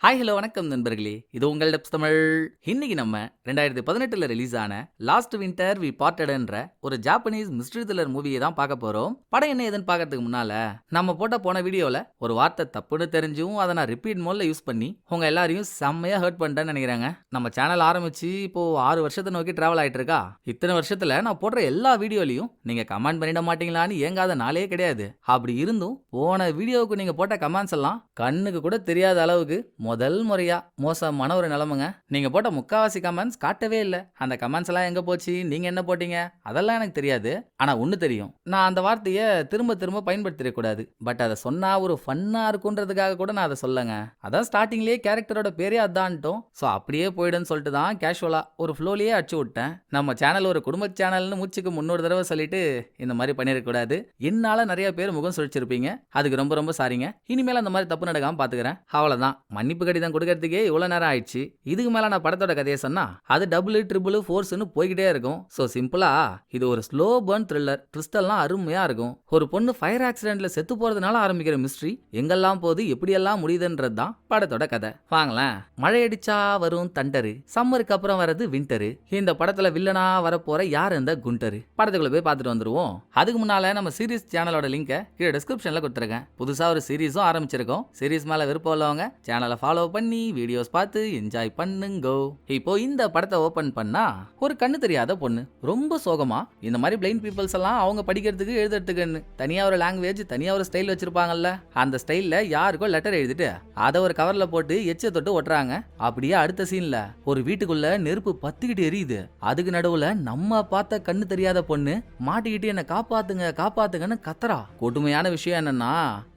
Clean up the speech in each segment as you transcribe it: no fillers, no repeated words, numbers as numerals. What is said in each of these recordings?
Hi hello வணக்கம் நண்பர்களே, இது உங்கள் டெப்ஸ் தமிழ். இன்னைக்கு நம்ம 2018ல் ரிலீஸ் ஆன லாஸ்ட் வின்டர் வி பார்ட்டட்ன்ற ஒரு ஜாப்பனீஸ் மிஸ்ட்ரி த்ரில்லர் மூவியை தான் பார்க்க போறோம். படம் என்ன ஏதுன்னு பார்க்கறதுக்கு முன்னால நம்ம போன வீடியோல ஒரு வார்த்தை தப்புன்னு தெரிஞ்சும் அதை நான் ரிப்பீட் மோட்ல யூஸ் பண்ணி உங்க எல்லாரையும் செம்மையா ஹர்ட் பண்ணிட்டேன்னு நினைக்கிறேங்க. நம்ம சேனல் ஆரம்பிச்சு இப்போ 6 வருஷத்தை நோக்கி டிராவல் ஆயிட்டு இருக்கா. இத்தனை வருஷத்துல நான் போடுற எல்லா வீடியோலையும் நீங்க கமெண்ட் பண்ணிட மாட்டீங்களான்னு ஏங்காத நாளே கிடையாது. அப்படி இருந்தும் போன வீடியோவுக்கு நீங்க போட்ட கமெண்ட்ஸ் எல்லாம் கண்ணுக்கு கூட தெரியாத அளவுக்கு முதல் முறையா மோசமான ஒரு நிலைமைங்க. நீங்க போட்ட முக்காவாசி கமெண்ட்ஸ் காட்டவே இல்லை. அந்த கமெண்ட்ஸ் எல்லாம் எங்க போச்சு, நீங்க என்ன போட்டீங்க, அதெல்லாம் எனக்கு தெரியாது. ஆனா ஒண்ணு தெரியும், நான் அந்த வார்த்தையை திரும்ப திரும்ப பயன்படுத்திடக்கூடாது. பட் அதை சொன்னா ஒரு ஃபன்னா இருக்குன்றதுக்காக கூட நான் அதை சொல்லங்க. அதான் ஸ்டார்டிங்லேயே கேரக்டரோட பேரே அதான்ட்டோம். ஸோ அப்படியே போயிடுன்னு சொல்லிட்டு தான் கேஷுவலா ஒரு ஃப்ளோலியே அடிச்சு விட்டேன். நம்ம சேனல் ஒரு குடும்ப சேனல்னு மூச்சுக்கு 300 தடவை சொல்லிட்டு இந்த மாதிரி பண்ணிடக்கூடாது. என்னால நிறைய பேர் முகம் சுழிச்சிருப்பீங்க. அதுக்கு ரொம்ப ரொம்ப சாரிங்க. இனிமேல் அந்த மாதிரி தப்பு நடக்காம பாத்துக்கிறேன். அவ்வளவுதான். மன்னிப்பு கடிதம் கொடுக்கறதுக்கே இவ்வளவு நேரம் ஆயிடுச்சு. இதுக்கு மேல நான் படத்தோட கதையை சொன்னா அது டபுள் ட்ரிபிள் ஃபோர்ஸ்னு போய்கிட்டே இருக்கும். சோ சிம்பிளா இது ஒரு ஸ்லோ பர்ன் த்ரில்லர். ட்விஸ்டெல்லாம் அருமையா இருக்கும். ஒரு பொண்ணு ஃபயர் ஆக்சிடென்ட்ல செத்து போறதுனால ஆரம்பிக்கிற மிஸ்ட்ரி எங்கெல்லாம் போகுது, எப்படியெல்லாம் முடியுதுன்றது தான் படத்தோட கதை. வாங்களேன். மழை அடிச்சா வரும் தண்டரு, சம்மருக்கு அப்புறம் வரது விண்டரு. இந்த படத்துல வில்லனா வரப்போற யார் இந்த குண்டரு. படத்துக்குள்ள போய் பார்த்துட்டு வந்துருவோம். அதுக்கு முன்னால நம்ம சீரிஸ் சேனலோட லிங்கை கீழே டிஸ்கிரிப்ஷன்ல கொடுத்துருக்கேன். புதுசா ஒரு சீரிஸும் ஆரம்பிச்சிருக்கோம். சீரிஸ் மேல விருப்பம் உள்ளவங்க சேனலை ஃபாலோ பண்ணி வீடியோஸ் பார்த்து என்ஜாய் பண்ணுங்க. இப்போ இந்த படத்தை ஓபன் பண்ணா ஒரு கண்ணு தெரியாத பொண்ணு ரொம்ப சோகமா, இந்த மாதிரி பிளைண்ட் பீப்புள்ஸ் எல்லாம் அவங்க படிக்கிறதுக்கு எழுதுறதுக்குன்னு தனியா ஒரு லாங்குவேஜ், தனியா ஒரு ஸ்டைல் வச்சிருப்பாங்கல்ல. அந்த ஸ்டைல்ல யாருக்கோ லெட்டர் எழுதிட்டு அதை ஒரு கவர்ல போட்டு எச்ச தொட்டு ஒட்டுறாங்க. அப்படியே அடுத்த சீன்ல ஒரு வீட்டுக்குள்ள நெருப்பு பத்திக்கிட்டு எரியுது. அதுக்கு நடுவுல நம்ம பார்த்த கண்ணு தெரியாத பொண்ணு மாட்டிக்கிட்டு என்ன காப்பாத்துங்க காப்பாத்துங்கன்னு கத்துறா. கொடுமையான விஷயம் என்னன்னா,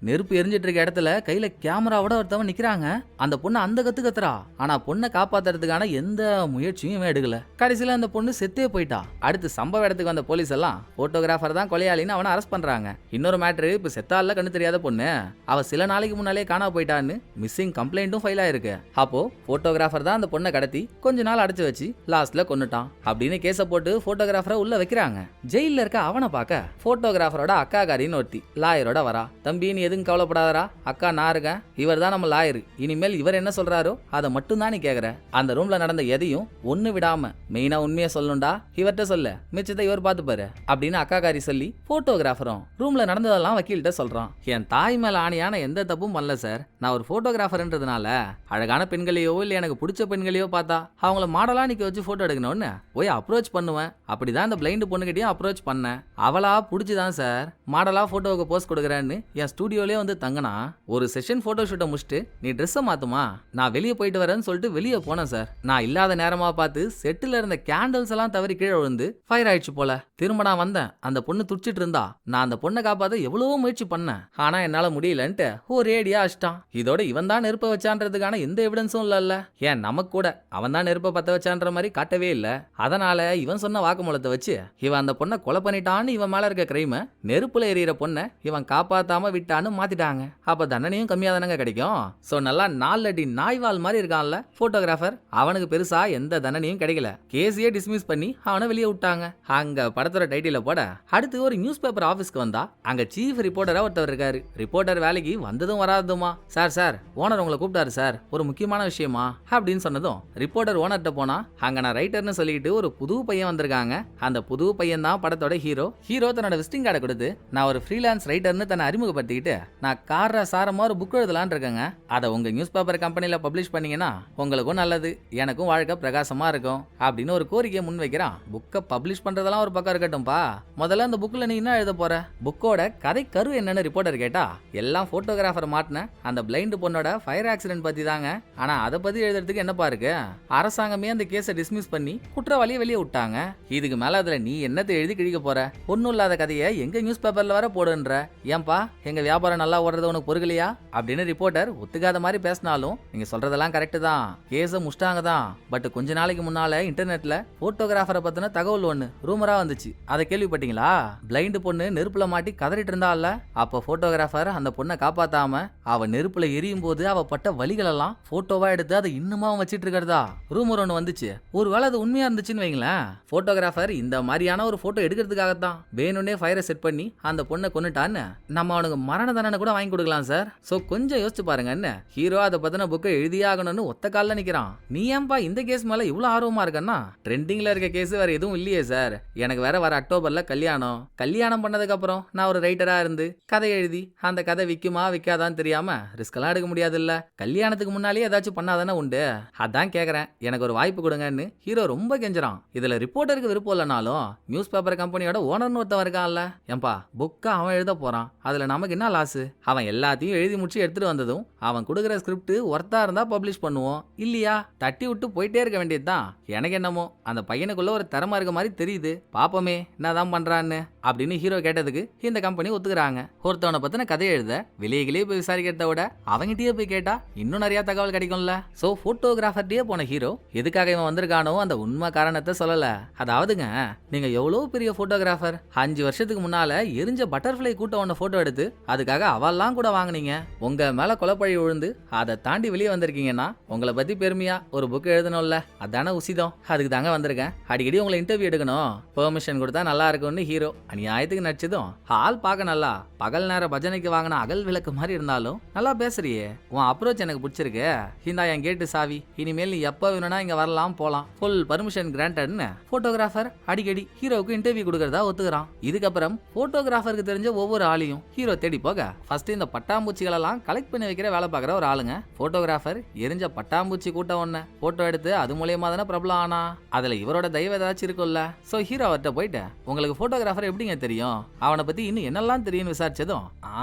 நெருப்பு எரிஞ்சிட்டு இருக்க இடத்துல கையில கேமராவோட ஒருத்தவன் நிக்கிறாங்க. அந்த பொண்ணு அந்த கத்துறா. ஆனா பொண்ணை காப்பாத்துறதுக்கான எந்த முயற்சியும் எடுக்கல. கடைசியில அந்த பொண்ணு செத்தே போயிட்டா. அடுத்து சம்பவ இடத்துக்கு வந்த போலீஸ் எல்லாம் போட்டோகிராஃபர் தான் கொலையாளின்னு அவனை அரெஸ்ட் பண்றாங்க. இன்னொரு மேட்ரு, இப்ப செத்தால கண்ணு தெரியாத பொண்ணு அவ சில நாளைக்கு முன்னாலே காணா போயிட்டான்னு மிஸ்ஸிங் கம்ப்ளைண்ட்டும் ஃபைல் ஆயிருக்கு. அப்போ போட்டோகிராஃபர் தான் அந்த பொண்ணை கடத்தி கொஞ்ச நாள் அடைச்சு வச்சு லாஸ்ட்ல கொன்னுட்டான் அப்படின்னு கேஸ போட்டு போட்டோகிராஃபரை உள்ள வைக்கிறாங்க. ஜெயில இருக்க அவனை பார்க்க போட்டோகிராஃபரோட அக்காகாரின்னு ஒருத்தி லாயரோட வரா. தம்பி நீ எதுவும் கவலைப்படாதரா, அக்கா நான் இருக்கேன், இவர் தான் நம்ம லாயரு, இனிமேல் இவர் என்ன சொல்றாரோ அதை மட்டும் தான் நீ கேக்குற. அந்த ரூம்ல நடந்த எதையும் ஒண்ணு விடாம மெயினா உண்மையை சொல்லணும்டா, இவர்கிட்ட சொல்ல, மிச்சத்தை இவர் பாத்துப்பாரு அப்படின்னு அக்காகாரி சொல்லி போட்டோகிராஃபரும் ரூம்ல நடந்ததெல்லாம் வக்கீல்கிட்ட சொல்றான். என் தாய் மேல ஆணையான எந்த தப்பும் பண்ணல சார். நான் ஒரு போட்டோகிராஃபர்ன்றதுனால அழகான பெண்களையோ இல்ல எனக்கு பிடிச்ச பெண்களையோ பார்த்தா அவங்கள மாடலா நிக்க வச்சு போட்டோ எடுக்கணும்னு போய் அப்ரோச் பண்ணுவேன். அப்படிதான் இந்த பிளைண்ட் பொண்ணுகிட்டயும் அப்ரோச் பண்ணேன். அவளா பிடிச்சுதான் சார் மாடலா போட்டோவுக்கு போஸ்ட் கொடுக்குறேன்னு என் ஸ்டுடியோலயே வந்து தங்கினா. ஒரு செஷன் போட்டோ ஷூட்டை முடிச்சுட்டு நீ ட்ரெஸ்ஸை மாத்துமா, நான் வெளியே போயிட்டு வரேன்னு சொல்லிட்டு வெளியே போனேன் சார். நான் இல்லாத நேரமா பார்த்து செட்டில் இருந்த கேண்டில்ஸ் எல்லாம் தவறி கீழே விழுந்து ஃபயர் ஆயிடுச்சு போல. திரும்ப நான் வந்தேன். அந்த பொண்ணு துடிச்சிட்டு இருந்தா. நான் அந்த பொண்ணை காப்பாத்த எவ்வளவோ முயற்சி பண்ணேன். ஆனா என்னால முடியலன்ட்டு ஒரேடியா அடிச்சிட்டான். இதோட இவன் தான் நெருப்ப வச்சான்றதுக்கான எந்த எவிடன்ஸும் இல்ல. ஏன் நமக்கு கூட அவன் தான் நெருப்ப பத்த வச்சான்ற மாதிரி காட்டவே இல்ல. அதனால இவன் சொன்ன வாக்குமூலத்தை வச்சு இவன் அந்த பொண்ணை கொலை பண்ணிட்டான்னு இவன் மேல இருக்க கிரைம நெருப்புல எறிகிற பொண்ணை இவன் காப்பாத்தாம விட்டான்னு மாத்திட்டாங்க. அப்ப தண்டனையும் கம்மியா தானங்க கிடைக்கும். சோ நல்லா 4 அடி நாய்வால் மாதிரி இருக்கான்ல போட்டோகிராஃபர், அவனுக்கு பெருசா எந்த தண்டனையும் கிடைக்கல. கேஸையே டிஸ்மிஸ் பண்ணி அவனை வெளியே விட்டாங்க. அங்க படத்தோட டைட்டில போட அடுத்து ஒரு நியூஸ் பேப்பர் ஆபீஸ்க்கு வந்தா அங்க சீஃப் ரிப்போர்ட்டரா ஒருத்தர் இருக்காரு. ரிப்போர்ட்டர் வேலைக்கு வந்ததும் வராதுமா, சார் ஓனர் உங்களை கூப்பிட்டாரு சார், ஒரு முக்கியமான விஷயமா அப்படின்னு சொன்னதும் ரிப்போர்ட்டர் ஓனர்கிட்ட போனா அங்க நான் ரைட்டர்னு சொல்லிட்டு ஒரு புது பையன் வந்திருக்காங்க. அந்த புது பையன் தான் படத்தோட ஹீரோ. தன்னோட விசிட்டிங் கார்டை கொடுத்து நான் ஒரு ஃப்ரீலான்ஸ் ரைட்டர்னு தன்னை அறிமுகப்படுத்திக்கிட்டு நான் கார சாரமா ஒரு புக் எழுதலான்னு இருக்கேங்க. அதை உங்க நியூஸ் பேப்பர் கம்பெனில பப்ளிஷ் பண்ணீங்கன்னா உங்களுக்கும் நல்லது, எனக்கும் வாழ்க்கை பிரகாசமா இருக்கும் அப்படின்னு ஒரு கோரிக்கையை முன் வைக்கிறான். புக்கை பப்ளிஷ் பண்றதெல்லாம் ஒரு பக்கம் இருக்கட்டும்பா, முதல்ல அந்த புக்ல நீ என்ன எழுத போற, புக்கோட கதை கரு என்னன்னு ரிப்போர்ட்டர் கேட்டா எல்லாம் போட்டோகிராஃபர் மாட்டின அந்த பிளைண்ட் பொண்ணோட ஃபயர் ஆக்சிடென்ட் பத்தி தாங்க. ஆனா அதை பத்தி எழுதுறதுக்கு என்னப்பா இருக்கு, அரசாங்கமே அந்த கேஸை டிஸ்மிஸ் பண்ணி குற்றவாளியை வெளியே விட்டாங்க. இதுக்கு மேல அதுல நீ என்னத்தை எழுதி கிழிக்க போற, ஒன்னும் இல்லாத கதையை எங்க நியூஸ் பேப்பர்ல வர போடுன்ற, ஏன்பா எங்க வியாபாரம் நல்லா ஓடுறது உனக்கு பொறுக்கலையா அப்படின்னு ரிப்போர்ட்டர் ஒத்துக்காத மாதிரி பேசினாலும் நீங்க சொல்றதெல்லாம் கரெக்ட் தான், கேஸ முஷ்டாங்க தான். பட் கொஞ்ச நாளைக்கு முன்னால இன்டர்நெட்ல போட்டோகிராஃபரை பத்தின தகவல் ஒண்ணு ரூமரா வந்துச்சு. அதை கேள்விப்பட்டீங்களா? பிளைண்ட் பொண்ணு நெருப்புல மாட்டி கதறிட்டு இருந்தால, அப்ப போட்டோகிராஃபர் அந்த பொண்ணை காப்பாத்தாம அவ நெருப்புல எரியும் போது அவ பட்ட வலிகள் எல்லாம் போட்டோவா எடுத்து அதை இன்னுமா வச்சிட்டு இருக்கிறதா ரூமர் ஒண்ணு வந்துச்சு. ஒருவேளை அது உண்மையா இருந்துச்சுன்னு வைங்களேன், போட்டோகிராஃபர் இந்த மாதிரியான ஒரு போட்டோ எடுக்கிறதுக்காகத்தான் வேணும்னே ஃபயரை செட் பண்ணி அந்த பொண்ணை கொன்னுட்டான்னு நம்ம அவனுக்கு மரண தண்டனை கூட வாங்கி கொடுக்கலாம் சார். சோ கொஞ்சம் யோசிச்சு பாருங்க. என்ன ஹீரோ அதை அதை பத்தின புக்கை எழுதியாகணும்னு ஒத்த காலில் நிக்கிறான். நீ ஏன்பா இந்த கேஸ் மேல இவ்வளவு ஆர்வமா இருக்கன்னா, ட்ரெண்டிங்ல இருக்க கேஸ் வேற எதுவும் இல்லையே சார், எனக்கு வேற வர அக்டோபர்ல கல்யாணம் பண்ணதுக்கு அப்புறம் நான் ஒரு ரைட்டரா இருந்து கதை எழுதி அந்த கதை விக்குமா விக்காதான்னு தெரியாம ரிஸ்க் எல்லாம் எடுக்க முடியாது இல்ல. கல்யாணத்துக்கு முன்னாலே ஏதாச்சும் பண்ணாதானே உண்டு. அதான் கேக்குறேன், எனக்கு ஒரு வாய்ப்பு கொடுங்கன்னு ஹீரோ ரொம்ப கெஞ்சுறான். இதுல ரிப்போர்ட்டருக்கு விருப்பம் இல்லைனாலும் நியூஸ் பேப்பர் கம்பெனியோட ஓனர்னு ஒருத்தன் இருக்கான்ல, ஏன்பா புக்கை அவன் எழுத போறான், அதுல நமக்கு என்ன லாஸ்? அவன் எல்லாத்தையும் எழுதி முடிச்சு எடுத்துட்டு வந்ததும் அவன் கொடுக்குற ஸ்கிரிப்ட் ஒர்த்தா இருந்தா பப்ளிஷ் பண்ணுவோம், இல்லையா தட்டி விட்டு போயிட்டே இருக்க வேண்டியதுதான். எனக்கு என்னமோ அந்த பையனுக்குள்ள ஒரு திறமை இருக்க மாதிரி தெரியுது, பாப்போமே என்னதான் பண்றான்னு அப்படின்னு ஹீரோ கேட்டதுக்கு இந்த கம்பெனி ஒத்துக்குறாங்க. ஒருத்தவனை பத்தின கதை எழுத வெளியே போய் விசாரிக்கிறத விட அவங்கிட்டயே போய் கேட்டா இன்னும் நிறைய தகவல் கிடைக்கும்ல. சோ போட்டோகிராஃபர்ட்டே போன ஹீரோ எதுக்காக இவன் வந்திருக்கானோ அந்த உண்மை காரணத்தை சொல்லல. அதாவதுங்க, நீங்க எவ்வளவு பெரிய போட்டோகிராஃபர், 5 வருஷத்துக்கு முன்னால எரிஞ்ச பட்டர்ஃபிளை கூட்ட ஒன்ன போட்டோ எடுத்து அதுக்காக அவெல்லாம் கூட வாங்குனீங்க, உங்க மேல கொலைப்பழி விழுந்து அதை தாண்டி வெளியே வந்திருக்கீங்கன்னா உங்களை பத்தி பெருமையா ஒரு புக் எழுதணும்ல, அதான உசிதம். அதுக்கு தாங்க வந்திருக்கேன், அடிக்கடி உங்களை இன்டர்வியூ எடுக்கணும், பெர்மிஷன் கொடுத்தா நல்லா இருக்கும்னு ஹீரோ அநியாயத்துக்கு நடிச்சதும் ஹால் பார்க்க நல்லா பகல் நேர பஜனைக்கு வாங்கின அகல் விளக்கு மாதிரி இருந்தாலும் நல்லா பேசுறியே, உன் அப்ரோச் எனக்கு பிடிச்சிருக்கு, இந்தா என் கேட்டு சாவி, இனிமேல் நீ எப்ப வேணும்னா இங்க வரலாம் போலாம், ஃபுல் பர்மிஷன் கிராண்டட்னு போட்டோகிராஃபர் அடிக்கடி ஹீரோவுக்கு இன்டர்வியூ கொடுக்கறதா ஒத்துக்கிறான். இதுக்கப்புறம் போட்டோகிராஃபருக்கு தெரிஞ்ச ஒவ்வொரு ஆளையும் ஹீரோ தேடி போக ஃபர்ஸ்ட் இந்த பட்டாம்பூச்சிகள் எல்லாம் கலெக்ட் பண்ணி வைக்கிற வேலை பார்க்குற ஒரு ஆளுங்க. போட்டோகிராஃபர் எரிஞ்ச பட்டாம்பூச்சி கூட்டம் ஒண்ணு போட்டோ எடுத்து அது மூலியமா தானே பிரபலம் ஆனா, அதுல இவரோட தயவு ஏதாச்சும் இருக்கும்ல. சோ ஹீரோ அவர்கிட்ட போயிட்டு, உங்களுக்கு போட்டோகிராஃபர் எப்படிங்க தெரியும், அவனை பத்தி இன்னும் என்னெல்லாம் தெரியும்னு விசாரிச்சதும்,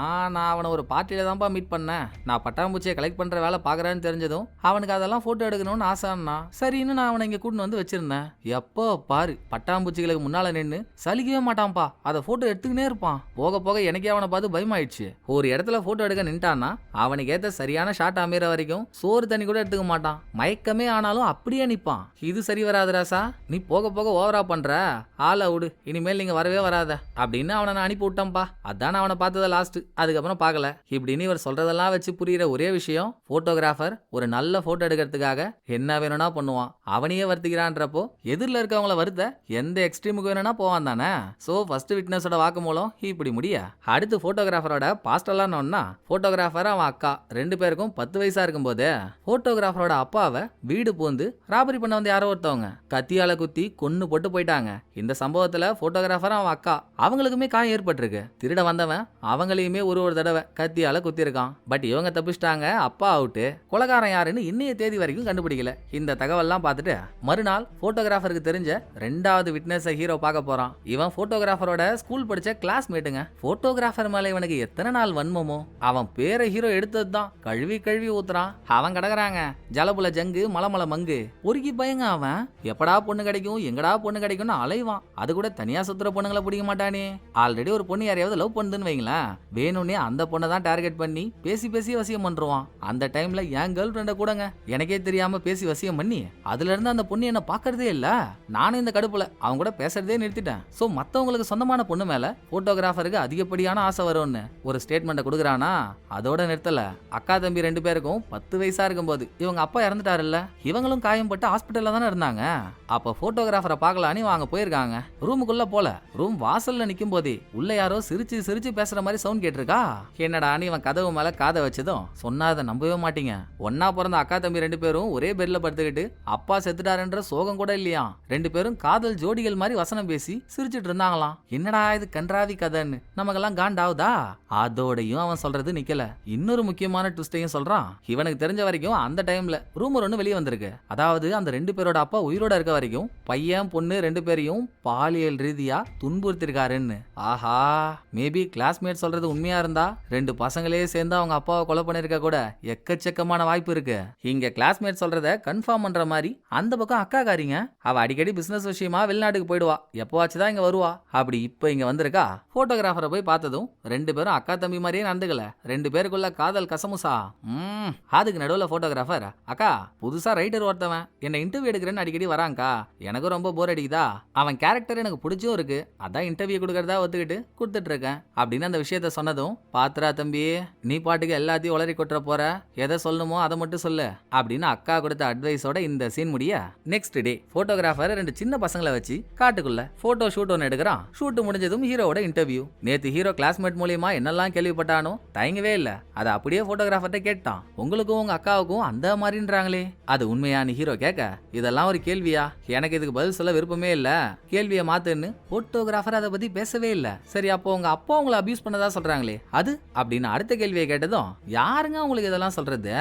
நான் அவனை ஒரு பார்ட்டியில தான்ப்பா மீட் பண்ணேன், நான் பட்டாம்பூச்சியை கலெக்ட் பண்ற வேலை பாக்குறேன்னு தெரிஞ்சதும் அவனுக்கு அதெல்லாம் போட்டோ எடுக்கணும்னு ஆசைன்னா சரின்னு நான் அவனை இங்க கூட்டின்னு வந்து வச்சிருந்தேன். எப்போ பாரு பட்டாம்பூச்சிகளுக்கு முன்னால நின்று சலிக்கவே மாட்டான்ப்பா, அதை போட்டோ எடுத்துக்கினே இருப்பான். போக போக எனக்கே அவனை பார்த்து பயமாயிடுச்சு. ஒரு இடத்துல போட்டோ எடுக்க நின்ட்டான்னா அவனுக்கு ஏத்த சரியான ஷாட் அமைற வரைக்கும் சோறு தண்ணி கூட எடுத்துக்க மாட்டான், மயக்கமே ஆனாலும் அப்படியே நிப்பான். இது சரி வராது ராசா, நீ போக போக ஓவரா பண்ற, ஆளை விடு, இனிமேல் நீங்க வரவே வராத அப்படின்னு அவனை நான் அனுப்பி விட்டேன்ப்பா. அதான் அவனை பார்த்தத லாஸ்ட், அதுக்கப்புறம் பார்க்கல இப்படின்னு இவர் சொல்றதெல்லாம் வச்சு புரியுற ஒரே விஷயம், போட்டோகிராஃபர் ஒரு நல்ல போட்டோ எடுக்கிறதுக்காக என்ன வேணும்னா பண்ணுவான், அவனையே வருத்திக்கிறான்றப்போ எதிரில் இருக்கவங்கள வருத்த எந்த எக்ஸ்ட்ரீமுக்கு வேணும்னா போவான் தானே. சோ ஃபர்ஸ்ட் விட்னஸோட வாக்குமூலம் இப்படி முடிய, அடுத்து போட்டோகிராஃபரோட பாஸ்டெல்லாம் நோன்னா, போட்டோகிராஃபர் அவன் அக்கா 2 பேருக்கும் 10 வயசா இருக்கும்போது போட்டோகிராஃபரோட அப்பாவை வீடு பூந்து ராபரி பண்ண வந்து யாரோ ஒருத்தவங்க கத்தியால குத்தி கொன்னு போட்டு போயிட்டாங்க. இந்த சம்பவத்துல போட்டோகிராஃபர் அவன் அக்கா அவங்களுக்குமே காயம் ஏற்பட்டிருக்கு. திருட வந்தவன் அவங்களையுமே ஒரு தடவை கத்தியால குத்தி இருக்கான். பட் இவங்க தப்பிச்சிட்டாங்க, அப்பா அவுட்டு. கொலைகாரன் யாருன்னு இன்னைய தேதி வரைக்கும் கண்டுபிடிக்கல. இந்த தகவல்லாம் பார்த்துட்டு மறுநாள் போட்டோகிராஃபருக்கு தெரிஞ்ச 2வது விட்னஸ் ஹீரோ பார்க்க போறான். இவன் போட்டோகிராஃபரோட ஸ்கூல் படிச்ச கிளாஸ்மேட்டுங்க. போட்டோகிராஃபர் மேல இவனுக்கு எத்தனை நாள் வன்மமோ, அவன் பேரை ஹீரோ எடுத்ததுதான் கழுவி ஊத்துறான். அவன் கிடக்குறாங்க ஜலபுல ஜங்கு மலமல மங்கு பொறுக்கி பயங்க. அவன் எப்படா பொண்ணு கிடைக்கும் எங்கடா பொண்ணு கிடைக்கும்னு அலைவான். அது கூட தனியா சுத்துற பொண்ணுங்களை பிடிக்க மாட்டானே. ஆல்ரெடி ஒரு பொண்ணு யாரையாவது லவ் பண்ணுதுன்னு வைங்களேன், வேணும்னே அந்த பொண்ணை தான் டார்கெட் பண்ணி பேசி வசியம் பண்றான். அந்த டைம்ல என் கேர்ள் ஃப்ரெண்ட கூடங்க எனக்கே தெரியாம பேசி வசியம் பண்ணி அதுல இருந்து அந்த பொண்ணு என்ன பாக்குறதே இல்ல. நானும் இந்த கடுப்புல அவங்க கூட பேசுறதே நிறுத்திட்டேன். சோ மத்தவங்களுக்கு சொந்தமான பொண்ணு மேல போட்டோகிராஃபருக்கு அதிகப்படியான ஆசை வரும்னு ஒரு ஸ்டேட்மெண்ட் கொடுக்குறானா, அதோட நிறுத்தல. அக்கா தம்பி 2 பேருக்கும் 10 வயசா இருக்கும்போது இவங்க அப்பா இறந்துட்டாருல்ல, இவங்களும் காயம்பட்டு ஹாஸ்பிட்டல்ல தானே இருந்தாங்க. அப்ப போட்டோகிராஃபரை பார்க்கலான்னு வாங்க போயிருக்காங்க. ரூமுக்குள்ள போல ரூம் வாசல்ல நிக்கும் போதே உள்ள யாரோ சிரிச்சு பேசுற மாதிரி சவுண்ட் கேட்டிருக்கா. என்னடான்னு இவன் கதவு மேல காதை வச்சதும் சொன்னாத நம்பவே மாட்டீங்க, ஒன்னா பிறந்த அக்கா தம்பி 2 பேரும் ஒரே பெட்ல படுத்துக்கிட்டு அப்பா செத்துட்டாருன்ற சோகம் கூட இல்லையா. 2 பேரும் காதல் ஜோடிகள் மாதிரி வசனம் பேசி சிரிச்சிட்டு இருந்தாங்களாம். என்னடா இது கன்றாவி கதைன்னு நமக்கெல்லாம் காண்டாவுதா. அதோடையும் அவன் சொல்றது நிக்கல, இன்னொரு முக்கியமான ட்விஸ்டையும் சொல்றான். இவனுக்கு தெரிஞ்ச வரைக்கும் அந்த டைம்ல ரூமர் ஒண்ணு வெளியே வந்திருக்கு. அதாவது அந்த 2 பேரோட அப்பா உயிரோட இருக்க வரைக்கும் பையன் பொண்ணு 2 பேரையும் பாலியல் ரீதியா துன்புறுத்திருக்காருன்னு. ஆஹா, மேபி கிளாஸ்மேட் சொல்றது உண்மையா இருந்தா 2 பசங்களே சேர்ந்து அவங்க அப்பாவை கொலை பண்ணிருக்க கூட எக்கச்சக்கமான வாய்ப்பு இருக்கு. இங்க கிளாஸ்மேட் சொல்றத கன்ஃபார்ம் பண்ற மாதிரி அந்த பக்கம் அக்கா காரிங்க, அவ அடிக்கடி பிசினஸ் விஷயமா வெளிநாட்டுக்கு போயிடுவா, எப்பவாச்சுதான் இங்க வருவா. அப்படி இப்ப இங்க வந்திருக்கா. போட்டோகிராஃபரை போய் பார்த்ததும் 2 பேரும் அக்கா தம்பி மாதிரியே நடந்துக்கல. 2 பேருக்குள்ள காதல் கசமுசா. அதுக்கு நடுவுல போட்டோகிராஃபர், அக்கா புதுசா ரைட்டர் ஒருத்தவன் என்ன இன்டர்வியூ எடுக்கிறேன்னு அடிக்கடி வராங்கக்கா, எனக்கும் ரொம்ப போர் அடிக்குதா, அவன் கேரக்டர் எனக்கு பிடிச்சும் இருக்கு, அதான் இன்டர்வியூ கொடுக்கறதா ஒத்துக்கிட்டு கொடுத்துட்டு இருக்கேன் அப்படின்னு அந்த விஷயத்த சொன்னதும், பாத்துரா தம்பி நீ பாட்டுக்கு எல்லாத்தையும் உளறி கொட்டுற போற, எதை சொல்லணுமோ அதை மட்டும் சொல்லு அப்படின்னு அக்கா கொடுத்த அட்வைஸோட இந்த சீன் முடிய, நெக்ஸ்ட் டே போட்டோகிராஃபர் 2 சின்ன பசங்களை வச்சு காட்டுக்குள்ள போட்டோ ஷூட் ஒன்று எடுக்கிறான். ஷூட் முடிஞ்சதும் ஹீரோவோட இன்டர்வியூ. நேத்து ஹீரோ கிளாஸ்மேட் மூலியமா என்னெல்லாம் கேள்விப்பட்டானோ தயங்கவே இல்ல, அதை அப்படியே போட்டோகிராஃபர்ட்ட கேட்டான். உங்களுக்கும் உங்க அக்காவுக்கும் அந்த மாதிரின்றாங்களே, அது உண்மையான்னு ஹீரோ கேட்க, இதெல்லாம் ஒரு கேள்வியா, எனக்கு இதுக்கு பதில் சொல்ல விருப்பமே இல்ல, கேள்வியை மாத்துன்னு போட்டோகிராஃபர் அதை பத்தி பேசவே இல்ல. சரி, அப்போ உங்க அப்பா உங்களை அபியூஸ் பண்ணதா சொல்றாங்களே அது அப்படின்னு அடுத்த கேள்வியை கேட்டதும், யாருங்க உங்களுக்கு இதெல்லாம் சொல்றது,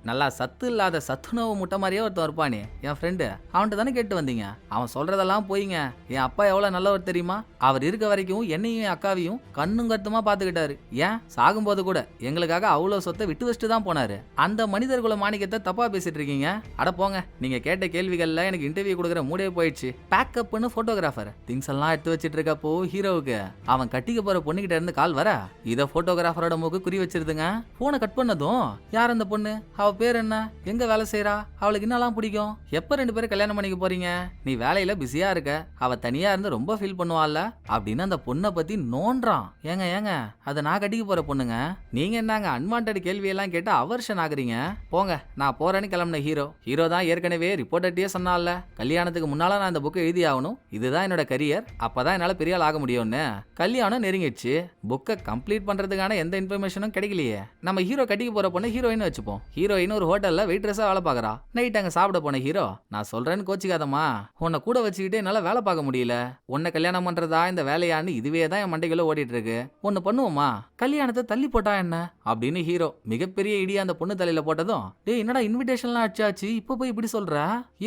நல்லா சத்து இல்லாத சத்துணவு முட்டை மாதிரியே ஒருத்தன் இருப்பானே என் ஃப்ரெண்டு, அவன்கிட்ட தானே கேட்டு வந்தீங்க, அவன் சொல்றதெல்லாம் போயிங்க, என் அப்பா எவ்வளவு நல்லவர் தெரியுமா, அவர் இருக்க வரைக்கும் என்னையும் அக்காவையும் கண்ணும் கருத்துமா பாத்துக்கிட்டாரு, ஏன் சாகும்போது கூட எங்களுக்காக அவ்வளவு சொத்தை விட்டு வச்சுட்டு தான் போனாரு. அந்த மனிதர்குல மாணிக்கத்தை தப்பா பேசிட்டு இருக்கீங்க. அட போங்க, நீங்க கேட்ட கேள்விகள்ல எனக்கு இன்டர்வியூ கொடுக்குற மூடே போயிடுச்சு. பேக்கப்னு போட்டோகிராஃபர் திங்ஸ் எல்லாம் எடுத்து வச்சிட்டு இருக்கப்போ ஹீரோவுக்கு அவன் கட்டிக்க போற பொண்ணுகிட்ட இருந்து கால் வர, இத போட்டோகிராஃபரோட மூக்கு குறி வச்சிருதுங்க. போனை கட் பண்ணதும், யார் அந்த பொண்ணு, அவ பேர் என்ன, எங்க வேலை செய்யறா, அவளுக்கு என்னெல்லாம் பிடிக்கும், எப்ப 2 பேரும் கல்யாணம் பண்ணிக்க போறீங்க, நீ வேலையில பிஸியா இருக்க, அவ தனியா இருந்து ரொம்ப ஃபீல் பண்ணுவாள்ல அப்படின்னு அந்த பொண்ணை பத்தி நோன்றான். ஏங்க அதை நான் கட்டிக்க போற பொண்ணுங்க, நீங்க என்னங்க அன்வான்ட் கேள்வி எல்லாம் கேட்டு அவர்ஷன் ஆகுறீங்க, போங்க நான் போறேன்னு கிளம்பின ஹீரோ தான் ஏற்கனவே ரிப்போர்ட்டே சொன்னால, கல்யாணத்துக்கு முன்னால நான் இந்த புக்கை எழுதி ஆகணும், இதுதான் என்னோட கரியர், அப்பதான் என்னால பெரிய ஆள் ஆக முடியும்னு. கல்யாணம் நெருங்கிடுச்சு, புக்கை கம்ப்ளீட் பண்றதுக்கான எந்த இன்ஃபர்மேஷனும் கிடைக்கலையே. நம்ம ஹீரோ கட்டிக்க போற பொண்ணு ஹீரோயின் வச்சுப்போம். ஹீரோயின் ஒரு ஹோட்டல்ல வெயிட்ரஸா வேலை பாக்குறா. நைட் அங்க சாப்பிட போன ஹீரோ, நான் சொல்றேன்னு கோச்சிக்காதம்மா, உன்னை கூட வச்சுக்கிட்டு என்னால வேலை பார்க்க முடியல, உன்னை கல்யாணம் பண்றதா இந்த வேலையான்னு இதுவே தான் என் மண்டைக்குள்ள ஓடிட்டு இருக்கு, ஒன்னு பண்ணுவோமா, கல்யாணத்தை தள்ளி போட்டா என்ன அப்படின்னு ஹீரோ மிகப்பெரிய இடியா அந்த பொண்ணு தலையில போட்டதும், டேய் என்னடா இன்விடேஷன்லாம் அடிச்சாச்சு, இப்ப போய் இப்படி சொல்ற,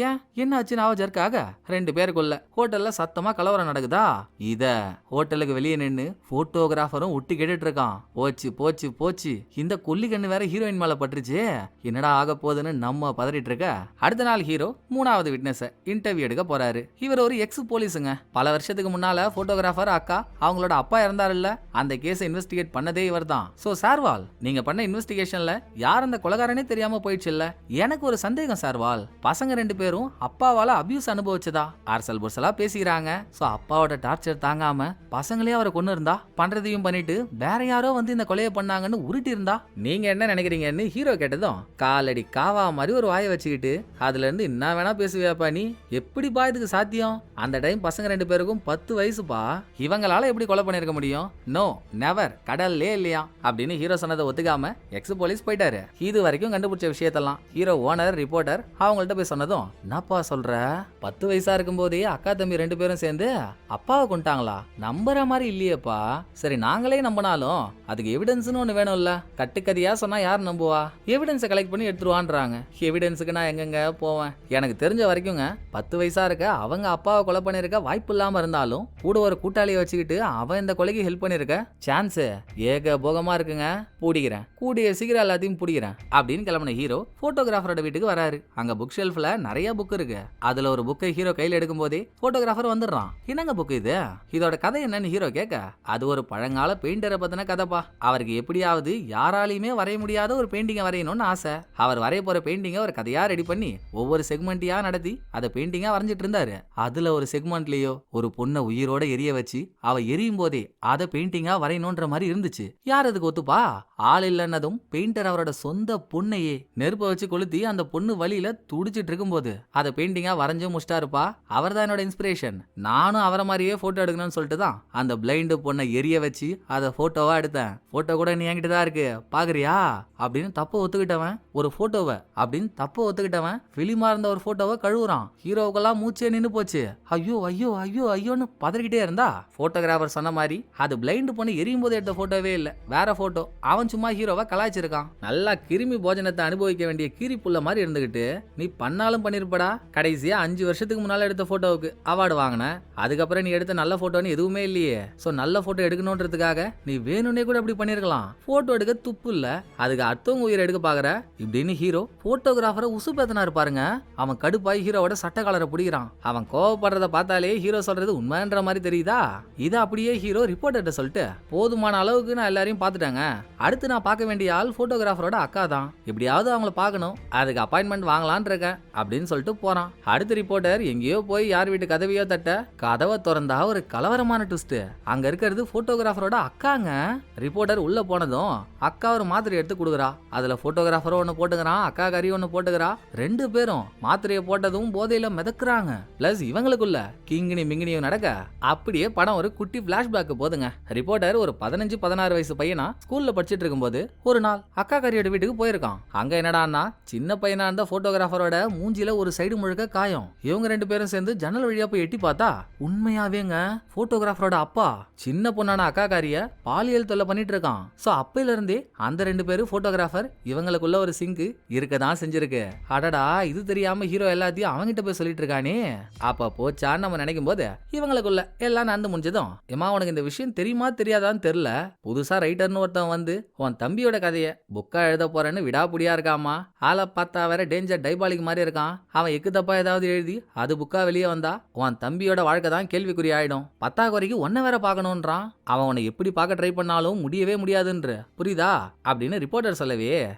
ஏன் என்ன ஆச்சு, நான் ஜர்க்காக 2 பேருக்குள்ள ஹோட்டல்ல சத்தமா கலவரம் நடக்குதா, இத ஹோட்டலுக்கு வெளியே நின்னு போட்டோகிராஃபரும் விட்டு கேட்டுட்டு இருக்கான். போச்சு இந்த கொல்லி கண்ணு வேற ஹீரோயின் மேல பட்டுருச்சு, என்னடா ஆக போகுதுன்னு நம்ம பதறிட்டு இருக்க. அடுத்த நாள் ஹீரோ 3வது விட்னஸ் இன்டர்வியூ எடுக்க போறாரு. இவர் ஒரு எக்ஸ் போலீஸுங்க. பல வருஷத்துக்கு முன்னால போட்டோகிராஃபர் அக்கா அவங்களோட அப்பா இறந்தாருல்ல, அந்த கேஸை இன்வெஸ்டிகேட் பண்ணதே இவர் தான். சோ சார்வால், நீங்க பண்ண இன்வெஸ்டிகேஷன்ல யார் அந்த கொலைகாரனே தெரியாம போயிடுச்சு இல்ல, எனக்கு ஒரு சந்தேகம் சார்வால், பசங்க 2 பேரும் அப்பாவால அபியூஸ் அனுபவிச்சதா அரசல் புரசலா பேசிக்கிறாங்க. சோ அப்பாவோட டார்ச்சர் தாங்காம பசங்களே அவரை கொண்டு இருந்தா, பண்றதையும் பண்ணிட்டு வேற யாரோ வந்து இந்த கொலையை பண்ணாங்கன்னு உருட்டி இருந்தா நீங்க என்ன நினைக்கிறீங்கன்னு ஹீரோ கேட்டதும், காலடி காவா மாதிரி ஒரு வாயை வச்சுக்கிட்டு அதுல இருந்து என்ன வேணா பேசுவியாப்பா நீ, எப்படிப்பா இதுக்கு சாத்தியம், அந்த டைம் பசங்க 2 பேருக்கும் 10 வயசுப்பா, இவங்களால எப்படி கொலை பண்ணிருக்க முடியும், நோ நெவர், கடல்லே இல்லையா அப்படின்னு ஹீரோ சொன்னதை ஒத்துக்காம எக்ஸ் போலீஸ் போயிட்டாரு. இது வரைக்கும் கண்டுபிடிச்ச விஷயத்தெல்லாம் ஹீரோ ஓனர் ரிப்போர்ட்டர் அவங்கள்ட்ட போய் சொன்னதும், என்னப்பா சொல்ற, 10 வயசா இருக்கும் போதே அக்கா தம்பி 2 பேரும் சேர்ந்து அப்பாவை கொண்டாங்களா, நம்புற மாதிரி இல்லையேப்பா, சரி நாங்களே நம்பினாலும் அதுக்கு எவிடன்ஸ்னு ஒண்ணு வேணும்ல, கட்டுக்கதையா சொன்னா யார் நம்புவா, எவிடன்ஸை கலெக்ட் பண்ணி எடுத்துருவான்றாங்க. எவிடன்ஸுக்கு நான் எங்கெங்க போவேன், எனக்கு தெரிஞ்ச வரைக்குங்க 10 வயசா இருக்க அவங்க அப்பாவை கொலை பண்ணிருக்க வாய்ப்பு இல்லாம இருந்தாலும் கூட ஒரு கூட்டாளியை வச்சுக்கிட்டு அவன் இந்த கொலைக்கு ஹெல்ப் பண்ணிருக்க சான்ஸ் ஏக போகமா இருக்குங்க, பூடிக்கிறேன், கூடிய சீக்கிரம் எல்லாத்தையும் பிடிக்கிறேன் அப்படின்னு கிளம்பின ஹீரோ போட்டோகிராஃபரோட வீட்டுக்கு வராரு. அங்க புக் ஷெல்ஃப்ல நிறைய புக் இருக்கு. அதுல ஒரு புக்கை ஹீரோ கையில எடுக்கும் போதே போட்டோகிராஃபர் வந்துடுறான். என்னங்க புக் இது, இதோட கதை என்னன்னு ஹீரோ கேட்க, அது ஒரு பழங்கால பெயிண்டரை பத்தின கதைப்பா, அவருக்கு எப்படியாவது யாராலையுமே வரைய முடியாத ஒரு பெயிண்டிங்கை வரையணும்னு ஆசை. அவர் வரைய போற பெயிண்டிங்கை ஒரு கதையா ரெடி பண்ணி ஒவ்வொரு செக்மெண்ட்டியா நடத்தி அதை பெயிண்டிங்கா வரைஞ்சிட்டு இருந்தாரு. அதுல ஒரு செக்மெண்ட்லயோ ஒரு பொண்ணை உயிரோட எரிய வச்சு அவ எரியும் போதே அதை பெயிண்டிங்கா வரையணும்ன்ற மாதிரி இருந்துச்சு. யார் அதுக்கு ஒத்துப்பா, ஆள் இல்லைன்னதும் பெயிண்டர் அவரோட சொந்த பொண்ணையே நெருப்ப வச்சு கொளுத்தி அந்த பொண்ணு வழியில துடிச்சிட்டு இருக்கும் போது அதை பெயிண்டிங்கா வரைஞ்சு முடிச்சிட்டாருப்பா. அவர் தான் என்னோட இன்ஸ்பிரேஷன், நானும் அவரை மாதிரியே போட்டோ எடுக்கணும்னு சொல்லிட்டு தான் அந்த பிளைண்டு பொண்ணை எரிய வச்சு அதை போட்டோவா எடுத்தேன். போட்டோ கூட நீ என்கிட்ட தான் இருக்கு பாக்குறியா அப்படின்னு தப்ப ஒத்துக்கிட்டவன் ஒரு போட்டோவை அப்படின்னு தப்ப ஒத்துக்கிட்டவன் பிலிமா இருந்த ஒரு போட்டோவை கழுவுறான். ஹீரோவுக்கெல்லாம் மூச்சே நின்னு போச்சு. ஐயோ ஐயோ ஐயோ ஐயோன்னு பதறிக்கிட்டே இருந்தா போட்டோகிராஃபர் சொன்ன மாதிரி அது பிளைண்ட் பொண்ணு எரியும் போது எடுத்த போட்டோவே இல்ல, வேற போட்டோ. அவன் சும்மா ஹீரோவை கலாய்ச்சிருக்கான். நல்லா கிருமி போஜனத்தை அனுபவிக்க வேண்டிய கீரி புள்ள மாதிரி இருந்துகிட்டு நீ பண்ணாலும் பண்ணிருப்படா, கடைசியா 5 வருஷத்துக்கு முன்னால எடுத்த போட்டோவுக்கு அவார்டு வாங்கின, அதுக்கப்புறம் நீ எடுத்த நல்ல போட்டோன்னு எதுவுமே இல்லையே. சோ நல்ல போட்டோ எடுக்கணும்ன்றதுக்காக நீ வேணும்னே கூட அப்படி பண்ணிருக்கலாம். போட்டோ எடுக்க துப்பு இல்ல, அதுக்கு அடுத்தவங்க உயிரை எடுக்க பாக்குற இப்படின்னு ஹீரோ போட்டோகிராஃபரை உசு பேத்தனாரு பாருங்க. அவன் கடுப்பாய் ஹீரோவோட சட்ட காலரை பிடிக்கிறான். அவன் கோவப்படுறத பார்த்தாலே ஹீரோ சொல்றது உண்மைன்ற மாதிரி தெரியுதா. இதை அப்படியே ஹீரோ ரிப்போர்ட்டர்ட்ட சொல்லிட்டு, போதுமான அளவுக்கு நான் எல்லாரையும் பார்த்துட்டாங்க, அடுத்து நான் பார்க்க வேண்டிய ஆள் போட்டோகிராஃபரோட அக்கா தான், எப்படியாவது அவங்கள பார்க்கணும், அதுக்கு அப்பாயின்மெண்ட் வாங்கலான் இருக்கேன் அப்படின்னு சொல்லிட்டு போறான். அடுத்த ரிப்போர்ட்டர் எங்கேயோ போய் யார் வீட்டு கதவையோ தட்ட, கதவை திறந்தா ஒரு கலவரமான ட்விஸ்ட். அங்க இருக்கிறது போட்டோகிராஃபரோட அக்காங்க. ரிப்போர்ட்டர் உள்ள போனதும் அக்கா ஒரு மாத்திரை எடுத்து கொடுக்குறா. அதுல போட்டோகிராஃபரும் ஒன்னு போட்டுக்கிறான், அக்கா கறி ஒன்னு போட்டுக்கிறா. 2 பேரும் மாத்திரையை போட்டதும் போதையில மிதக்குறாங்க. பிளஸ் இவங்களுக்குள்ள கிங்கினி மிங்கினியும் நடக்க அப்படியே படம் ஒரு குட்டி பிளாஷ்பேக் போதுங்க. ரிப்போர்ட்டர் ஒரு 15-16 வயசு பையனா ஸ்கூல்ல படிச்சிட்டு இருக்கும்போது ஒரு நாள் அக்கா கறி காவியோட வீட்டுக்கு போயிருக்கான். அங்க என்னடான்னா சின்ன பையனா இருந்த போட்டோகிராஃபரோட மூஞ்சில ஒரு சைடு முழுக்க காயம். இவங்க 2 பேரும் சேர்ந்து ஜன்னல் வழியா போய் எட்டி பார்த்தா உண்மையாவேங்க போட்டோகிராஃபரோட அப்பா சின்ன பொண்ணான அக்காக்காரிய பாலியல் தொல்லை பண்ணிட்டு இருக்கான். சோ அப்பையில இருந்தே அந்த 2 பேரும் போட்டோகிராஃபர் இவங்களுக்குள்ள ஒரு சிங்க் இருக்கதான் செஞ்சிருக்கு. அடடா, இது தெரியாம ஹீரோ எல்லாத்தையும் அவங்கிட்ட போய் சொல்லிட்டு இருக்கானே. அப்ப போச்சான்னு நம்ம நினைக்கும் போது இவங்களுக்குள்ள எல்லாம் நடந்து முடிஞ்சதும், ஏமா உனக்கு இந்த விஷயம் தெரியுமா தெரியாதான்னு தெரியல, புதுசா ரைட்டர்னு ஒருத்தன் வந்து உன் தம்பியோட கதைய புக்கா எழுத போறேன்னு விடாப்புடியா இருக்காமா. ஆளை பார்த்தா வேற டேஞ்சர் டைபாலிக் மாதிரி இருக்கான். அவன் எக்கு தப்பா ஏதாவது எழுதி அது புக்கா வெளியே வந்தா உன் தம்பியோட வாழ்க்கை தான் கேள்விக்குறி ஆயிடும். 10 குறைக்கு ஒன்ன வேற பார்க்கணும்ன்றான். அவன் உன்னை எப்படி பார்க்க ட்ரை பண்ணாலும் முடியவே முடியாதுன்ற, புரியுதா அப்படின்னு ரிப்போர்ட்டர் சொல்லவே,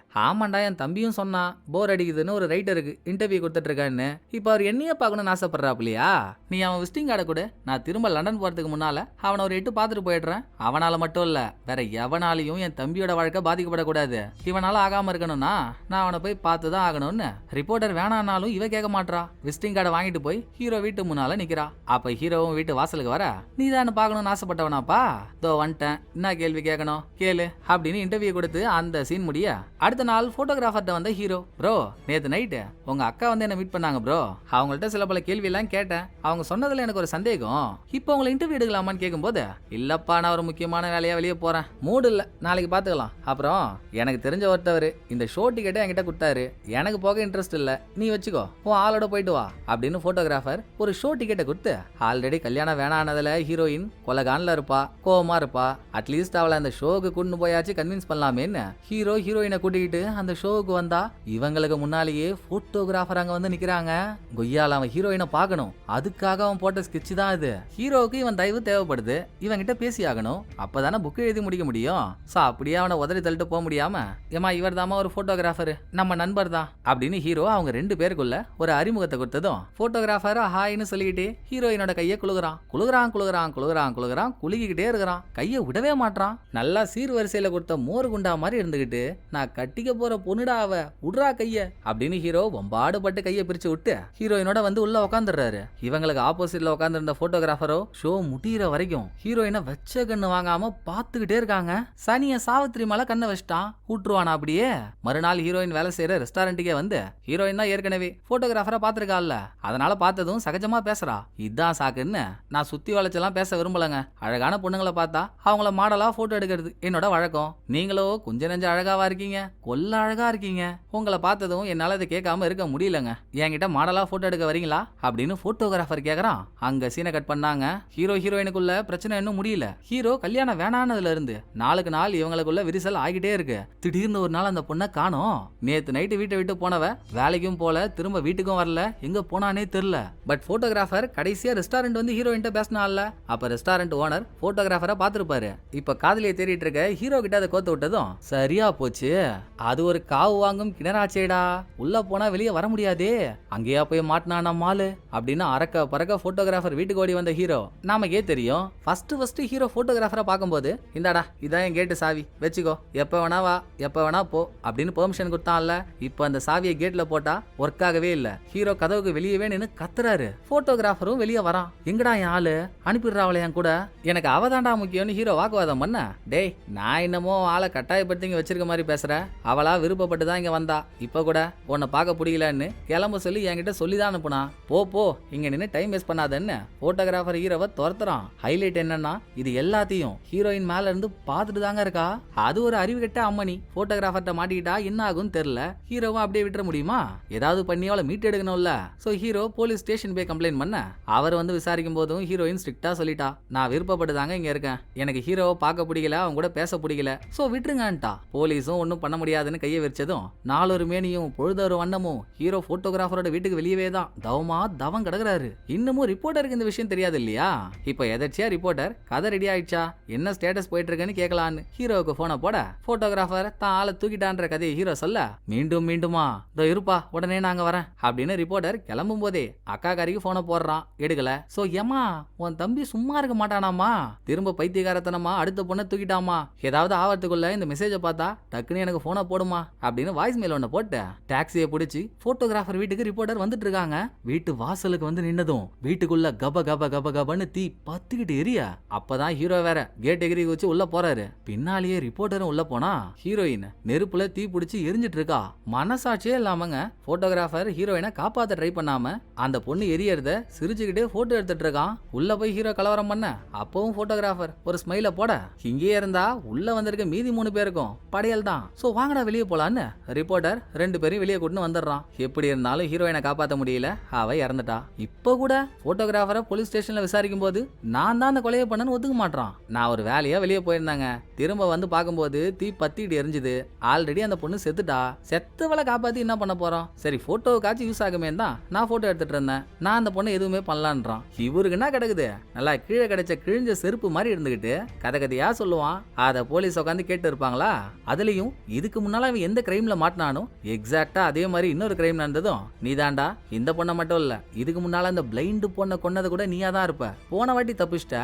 ஆமாண்டா என் தம்பியும் சொன்னா போர் அடிக்குதுன்னு ஒரு ரைட்டருக்கு இன்டர்வியூ கொடுத்துட்டு இருக்கான்னு. இப்ப அவர் என்னைய பார்க்கணும்னு ஆசைப்படுறாப்லையா? நீ அவன் விசிட்டிங் கார்டை கூட, நான் திரும்ப லண்டன் போறதுக்கு முன்னால அவனை ஒரு 8 பார்த்துட்டு போயிடுறேன். அவனால மட்டும் இல்ல வேற எவனாலையும் என் தம்பியோட வாழ்க்கை பாதிக்கப்படக்கூடாது. இவனால ஆகாம இருக்கணும்னா நான் அவனை போய் பார்த்துதான் ஆகணும்னு ரிப்போர்ட்டர் வேணானாலும் இவ கேட்க மாட்டா. விசிட்டிங் கார்டை வாங்கிட்டு போய் ஹீரோ வீட்டு முன்னால நிக்கிறா. அப்ப ஹீரோவும் வீட்டு வாசலுக்கு வர, நீ தான் பார்க்கணும்னு ஆசைப்பட்டவனாப்பா, தோ வந்துட்டேன், என்ன கேள்வி கேட்கணும் கேளு அப்படின்னு இன்டர்வியூ கொடுத்து அந்த சீன் முடிய அடுத்த நாள் போட்டோகிராஃபர்ட்ட வந்த ஹீரோ, ப்ரோ நேத்து நைட்டு உங்க அக்கா வந்து என்ன மீட் பண்ணாங்க ப்ரோ. அவங்கள்ட்ட சில பல கேள்வி எல்லாம் கேட்டேன். அவங்க சொன்னதுல எனக்கு ஒரு சந்தேகம். இப்போ உங்களை இன்டர்வியூ எடுக்கலாமான்னு கேட்கும்போது, இல்லப்பா நான் ஒரு முக்கியமான வேலையா வெளியே போறேன், மூடு இல்ல, நாளைக்கு பாத்துக்கலாம். அப்புறம் எனக்கு தெரிஞ்ச ஒருத்தவர் இந்த ஷோ டிக்கெட்டை என்கிட்ட கொடுத்தாரு, எனக்கு போக இன்ட்ரெஸ்ட் இல்ல, நீ வச்சுக்கோ, உன் ஆளோட போயிட்டு வா அப்படின்னு போட்டோகிராஃபர் ஒரு ஷோ டிக்கெட்டை கொடுத்து, ஆல்ரெடி கல்யாணம் வேணானதுல ஹீரோயின் கொலகான்ல இருப்பா, கோவமா இருப்பா, அட்லீஸ்ட் அவளை அந்த ஷோவுக்கு கூட்டு போயாச்சு கன்வின்ஸ் பண்ணலாமேன்னு ஹீரோ ஹீரோயினை கூட்டிக்கிட்டு அந்த ஷோவுக்கு வந்தா இவங்களுக்கு முன்னாலேயே போட்டோகிராஃபர் அங்க வந்து நிக்கிறாங்க. கொய்யால அவன் ஹீரோயினை பார்க்கணும், அதுக்காக அவன் போட்ட ஸ்கெட்ச் தான் இது. ஹீரோவுக்கு இவன் தயவு தேவைப்படுது, இவன் கிட்ட பேசி ஆகணும், அப்பதானே புக் எழுதி முடிக்க முடியும். சோ அப்படியே அவனை உதறி தள்ளிட்டு போக முடியாம, ஏமா இவர் தாமா ஒரு போட்டோகிராஃபர், நம்ம நண்பர் தான் அப்படின்னு ஹீரோ அவங்க 2 பேருக்குள்ள ஒரு அறிமுகத்தை கொடுத்ததும் போட்டோகிராஃபர் ஹாய்னு சொல்லிக்கிட்டு ஹீரோயினோட கையை குலுகுறான் குலுகுறான் குலுகுறான் குலுகுறான் குலுகுறான் குலுக்கிக்கிட்டே இருக்கிறான். கையை விடவே மாட்டான். நல்லா சீர்வரிசையில கொடுத்த மோர் குண்டா மாதிரி இருந்துகிட்டு, நான் கட்டிக்க போற பொண்ணுடா அவ, உட்ரா கைய அப்படின்னு ஹீரோ வம்பாடுபட்டு கையை பிரிச்சு விட்டு ஹீரோயினோட வந்து உள்ள உட்காந்துடுறாரு. இவங்களுக்கு ஆப்போசிட்ல உட்காந்துருந்த போட்டோகிராஃபரோ ஷோ முடிகிற வரைக்கும் ஹீரோயினை வச்ச கண்ணு வாங்காம பாத்துக்கிட்டே இருக்காங்க. சனிய சாவித்திரி மேல கண்ணை வச்சிட்டான், கூட்டுருவானா அப்படியே. மறுநாள் ஹீரோயின் வேலை செய்யற ரெஸ்டாரண்ட்டுக்கே வந்து ஹீரோயின் தான் ஏற்கனவே போட்டோகிராஃபரா பாத்துருக்காள்ல, அதனால பார்த்ததும் சகஜமா பேசுறா. இதான் சாக்குன்னு நான் சுத்தி வளைச்செல்லாம் பேச விரும்பலங்க. அழகான பொண்ணுங்களை பார்த்தா அவங்கள மாடலா போட்டோ எடுக்கிறது என்னோட வழக்கம். நீங்களோ கொஞ்ச நெஞ்ச அழகாவா இருக்கீங்க, கொல்ல அழகா இருக்கீங்க. உங்களை பார்த்ததும் என்னால இதை கேட்காம இருக்க முடியலங்க. என்கிட்ட மாடலா போட்டோ எடுக்க வரீங்களா அப்படின்னு போட்டோகிராஃபர் கேக்குறான். அங்க சீனை கட் பண்ணாங்க. ஹீரோ ஹீரோயினுக்குள்ள பிரச்சனை இன்னும் முடியல. ஹீரோ கல்யாணம் வேணானதுல இருந்து நாளுக்கு நாள் இவங்களுக்குள்ள விரிசல் ஆகிட்டே இருக்கு. திடீர்னு ஒரு நாள் அந்த பொண்ணை காணோம். நேத்து நைட்டு வீட்டை விட்டு போனவ வேலைக்கும் போல, திரும்ப வீட்டுக்கும் வரல, எங்க போனானே தெரியல. பட் போட்டோகிராஃபர் கடைசியா ரெஸ்டாரண்ட் வந்து ஹீரோயின்ட்ட பேசினால, அப்ப ரெஸ்டாரண்ட் ஓனர் போட்டோகிராஃபரை பார்த்திருப்பாரு. இப்ப காதலியை தேடிட்டு இருக்க ஹீரோ கிட்ட அதை கோத்து விட்டதும் சரியா போச்சு. அது ஒரு காவு வாங்கும் கிணறாச்சேடா, உள்ள போனா வெளியே வர முடியாதே, அங்கேயா போய் மாட்டினானா மாலு அப்படின்னு அரக்க பறக்க போட்டோகிராஃபர் வீட்டுக்கு ஓடி வந்த ஹீரோ நமக்கே தெரியும். ஃபர்ஸ்ட் ஹீரோ போட்டோகிராஃபரை பார்க்கும்போது, இந்தாடா இதான் என் கேட்டு சாவி வச்சுக்கோ, எப்ப வேணா வா எப்ப வேணா போ அப்படின்னு பெர்மிஷன் கொடுத்தான்ல. இப்ப அந்த சாவியை கேட்ல போட்டா ஒர்க் ஆகவே இல்ல. ஹீரோ கதவுக்கு வெளியவே நின்னு கத்துறாரு. போட்டோகிராஃபரும் வெளியே வரான். எங்கடா என் ஆளு, அனுப்பிடுறாவளே என் கூட, எனக்கு அவதாண்டா முக்கியம்னு ஹீரோ வாக்குவாதம் பண்ண, டேய் நான் என்னமோ ஆளை கட்டாயப்படுத்தி இங்க வச்சிருக்க மாதிரி பேசுற, அவளா விருப்பப்பட்டு தான் இங்க வந்தா, இப்ப கூட உன்னை பார்க்க பிடிக்கலன்னு கிளம்ப சொல்லி என்கிட்ட சொல்லிதான் அனுப்புனா, போ போ இங்க நின்று டைம் வேஸ்ட் பண்ணாதன்னு போட்டோகிராஃபர் ஹீரோவை துரத்துறான். ஹைலைட் என்னன்னா இது எல்லாத்தையும் ஹீரோயின் மேல இருந்து பார்த்துட்டு தாங்க இருக்கா. அது ஒரு அறிவு கெட்ட அம்மனி. போட்டோகிராஃபர்ட்ட மாட்டிக்கிட்டா என்ன ஆகும் தெரியல. ஹீரோவை அப்படியே விட்டுற முடியுமா? ஏதாவது பண்ணி அவளை மீட் எடுக்கணும்ல. சோ ஹீரோ போலீஸ் ஸ்டேஷன் போய் கம்ப்ளைண்ட் பண்ண, அவர் வந்து விசாரிக்கும் போதும் ஹீரோயின் ஸ்ட்ரிக்டா சொல்லிட்டா, நான் விருப்பப்பட்டு தாங்க இங்க இருக்கேன், எனக்கு ஹீரோவை பார்க்க பிடிக்கல, அவங்க கூட பேச பிடிக்கல, சோ விட்டுருங்கன்ட்டா. போலீஸும் ஒன்னும் பண்ண முடியாதுன்னு கையை விரிச்சதும் நாலொரு மேனியும் பொழுதொரு வண்ணமும் ஹீரோ போட்டோகிராஃபரோட வீட்டுக்கு வெளியவே தான் தவமா தவம் கிடக்குறாரு. இன்னமும் ரிப்போர்ட்டருக்கு இந்த விஷயம் தெரியாது இல்லையா? இப்ப எதர்ச்சியா ரிப்போர்ட்டர் கதை ரெடி ஆயிடுச்சா, என்ன ஸ்டேட்டஸ் போயிட்டு இருக்குன்னு கேட்கலான்னு ஹீரோவுக்கு போனை போட, போட்டோகிராஃபர் தான் ஆளை தூக்கிட்டான்ற கதையை ஹீரோ சொல்ல, மீண்டும் மீண்டுமா இதோ இருப்பா உடனே நாங்க வரேன் அப்படின்னு ரிப்போர்ட்டர் கிளம்பும் போதே அக்கா காரிக்கு போனை போடுறான். எடுக்கல. சோ ஏமா உன் தம்பி சும்மா இருக்க மாட்டானாமா, திரும்ப பைத்தியகாரத்தனமா அடுத்த பொண்ணை தூக்கிட்டாமா, ஏதாவது ஆவறதுக்குள்ள இந்த மெசேஜை பார்த்தா டக்குன்னு எனக்கு போனை போடுமா அப்படின்னு வாய்ஸ் மெயில் ஒண்ணு போட்டு டாக்ஸியை பிடிச்சி போட்டோகிராஃபர் வீட்டுக்கு ரிப்போர்ட்டர் வந்துட்டு இருக்காங்க. வீட்டு வாசலுக்கு வந்து நின்னதும் வீட்டுக்குள்ள கப கப கப கபன்னு தீ பத்திக்கிட்டு எரிய. அப்பதான் ஹீரோ வேற கேட் எகிரி வச்சு உள்ள போறாரு. பின்னாலேயே ரிப்போர்ட்டரும் உள்ள போனா ஹீரோயின் நெருப்புல தீ பிடிச்சி எரிஞ்சிட்டு இருக்கா. மனசாட்சியே இல்லாமங்க போட்டோகிராஃபர் ஹீரோயினை காப்பாத்த ட்ரை பண்ணாம அந்த பொண்ணு எரியறத சிரிச்சுக்கிட்டே போட்டோ எடுத்துட்டு இருக்கான். உள்ள போய் ஹீரோ கலவரம் பண்ண அப்பவும் போட்டோகிராஃபர் ஒரு ஸ்மைல போட இங்கே இருந்தா உள்ள வந்திருக்க மீதி 3 பேருக்கும் படையல் தான். சோ வாங்கடா வெளியே போலான்னு ரிப்போர்ட்டர் 2 பேரையும் வெளியே கூட்டு வந்துடுறான். எப்படி இருந்தாலும் ஹீரோயினை காப்பாத்த முடியல, அவ இறந்துட்டா. இப்ப கூட போட்டோகிராஃபரை போலீஸ் ஸ்டேஷன்ல விசாரிக்கும் போது நான் தான் அந்த கொலையை பண்ணனு ஒத்துக்க மாட்டான். நான் ஒரு வேலையா வெளியே போயிருந்தாங்க, திரும்ப வந்து பார்க்கும்போது தீ பத்திட்டு எரிஞ்சுது. ஆல்ரெடி அந்த பொண்ணு செத்துட்டா. செத்தவளை காப்பாத்தி என்ன பண்ண போறோம், சரி போட்டோவுக்காச்சும் யூஸ் ஆகுமே தான் நான் போட்டோ எடுத்துட்டு இருந்தேன். நான் அந்த பொண்ணு எதுவுமே பண்ணலான்றான். இவருக்கு என்ன கிடக்குது, நல்லா கீழே கிடைச்ச கிழிஞ்ச செருப்பு மாதிரி இருந்துகிட்டு கதை கதையா சொல்லுவான். அத போலீஸ் உட்காந்து கேட்டு இருப்பாங்களா? அதுலயும் இதுக்கு முன்னால அவன் எந்த கிரைம்ல மாட்டினானோ எக்ஸாக்டா அதே மாதிரி இன்னொரு கிரைம் நடந்ததும் நீதாண்டா. இந்த பொண்ணை மட்டும் இல்ல, இதுக்கு முன்னால அந்த பிளைண்ட் பொண்ணை கொன்னது கூட நீயா தான் இருப்ப. போன வாட்டி தப்பிச்சிட்ட,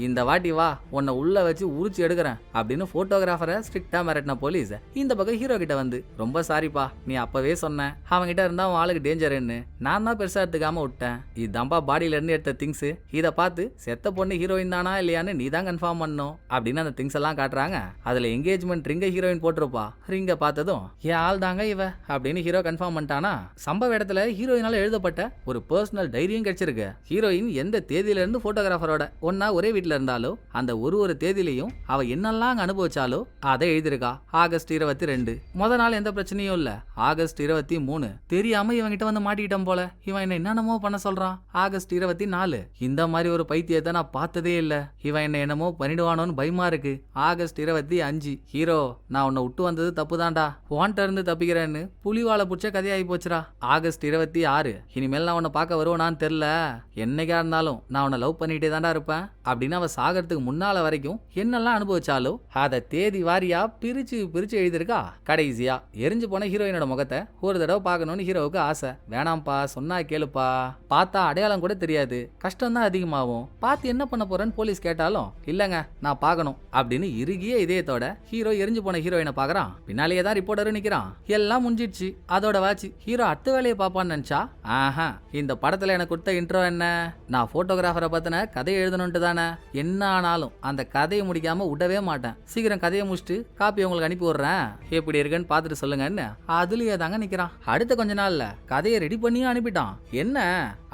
இந்த வாட்டி வா உன்னை உள்ள வச்சு உரிச்சு எடுக்கிறேன் அப்படின்னு போட்டோகிராஃபரை ஸ்ட்ரிக்டா மிரட்டின போலீஸ் இந்த பக்கம் ஹீரோ கிட்ட வந்து ரொம்ப சாரிப்பா, நீ அப்பவே சொன்ன அவன்கிட்ட இருந்தா அவன் ஆளுக்கு டேஞ்சர்ன்னு, நான் தான் பெருசா எடுத்துக்காம விட்டேன். இதுதான்ப்பா பாடியில இருந்து எடுத்த திங்ஸ், இதை பார்த்து செத்த பொண்ணு ஹீரோயின் தானா இல்லையான்னு நீ தான் கன்ஃபார்ம் பண்ணும் அப்படின்னு அந்த திங்ஸ் எல்லாம் காட்டுறாங்க. அதுல என்கேஜ்மெண்ட் ரிங்க ஹீரோயின் போட்டிருப்பா. ரிங்க பார்த்ததும் ஏன் ஆள் தாங்க இவ அப்படின்னு ஹீரோ கன்ஃபார்ம் பண்ணிட்டானா. சம்பவ இடத்துல ஹீரோயினால எழுதப்பட்ட ஒரு பர்சனல் டைரியும் கிடைச்சிருக்கு. ஹீரோயின் எந்த தேதியில இருந்து போட்டோகிராஃபரோட ஒன்னா ஒரே வீட்டுல இருந்தாலோ அந்த ஒரு தேதியிலையும் அவ என்னெல்லாம் அங்க அனுபவிச்சாலோ அதை எழுதிருக்கா. ஆகஸ்ட் 22 முத நாள் எந்த பிரச்சனையும் இல்ல. ஆகஸ்ட் 23 தெரியாம இவங்கிட்ட வந்து மாட்டிக்கிட்டோம் போல, இவன் என்ன என்னமோ பண்ண சொல்றான். ஆகஸ்ட் 24 இந்த மாதிரி ஒரு பைத்தியத்தை நான் பார்த்ததே இல்ல, இவன் என்ன என்னமோ பண்ணிடுவானோன்னு பயமா இருக்கு. ஆகஸ்ட் 25 ஹீரோ நான் உன்னை விட்டு வந்தது தப்புதான்டா, உன்கிட்ட இருந்து தப்பிக்கிறேன்னு புலிவாலை புடிச்ச கதையாகி போச்சுரா. ஆகஸ்ட் 26 இனிமேல் நான் உன்னை பார்க்க வருவானான்னு தெரியல, என்னைக்கா இருந்தாலும் நான் உன்னை லவ் பண்ணிட்டே தான்டா இருப்பேன் அப்படின்னு அவ சாகிறதுக்கு முன்னால வரைக்கும் என்னெல்லாம் அனுபவிச்சாலோ அதை தேதி வாரியா பிரிச்சு பிரிச்சு எழுதிருக்கா. கடைசியா எரிஞ்சு போன ஹீரோயினோட முகத்தை ஒரு தடவை பார்க்கணும்னு ஹீரோவுக்கு ஆசை. வேணாம்ப்பா சொன்னா கேளுப்பா, பார்த்தா அடையாளம் கூட தெரியாது, கஷ்டம் தான் அதிகமாகும், பார்த்து என்ன பண்ண போறேன்னு போலீஸ் கேட்டாலும் இல்லங்க நான் பார்க்கணும் அப்படின்னு இறுகிய இதயத்தோட ஹீரோ எரிஞ்சு போன ஹீரோயினை பார்க்கறான். பின்னாலேயே தான் ரிப்போர்ட்டரும் நிக்கிறான். எல்லாம் முடிஞ்சிடுச்சு, அதோட வாச்சு ஹீரோ அடுத்த வேலையை பார்ப்பான்னு நினைச்சா ஆஹா, இந்த படத்துல எனக்கு கொடுத்த இன்ட்ரோ என்ன, நான் போட்டோகிராஃபரை பத்தின கதை எழுதணும்ட்டு தானே, என்ன ஆனாலும் அந்த கதையை முடிக்காம விடவே மாட்டேன், சீக்கிரம் கதையை முடிச்சுட்டு காப்பி உங்களுக்கு அனுப்பி விடுறேன், எப்படி இருக்குன்னு பார்த்துட்டு சொல்லுங்கன்னு அதுலயே தாங்க நிக்கிறான். அடுத்த கொஞ்ச நாள்ல கதையை ரெடி பண்ணியும் அனுப்பிட்டான். என்ன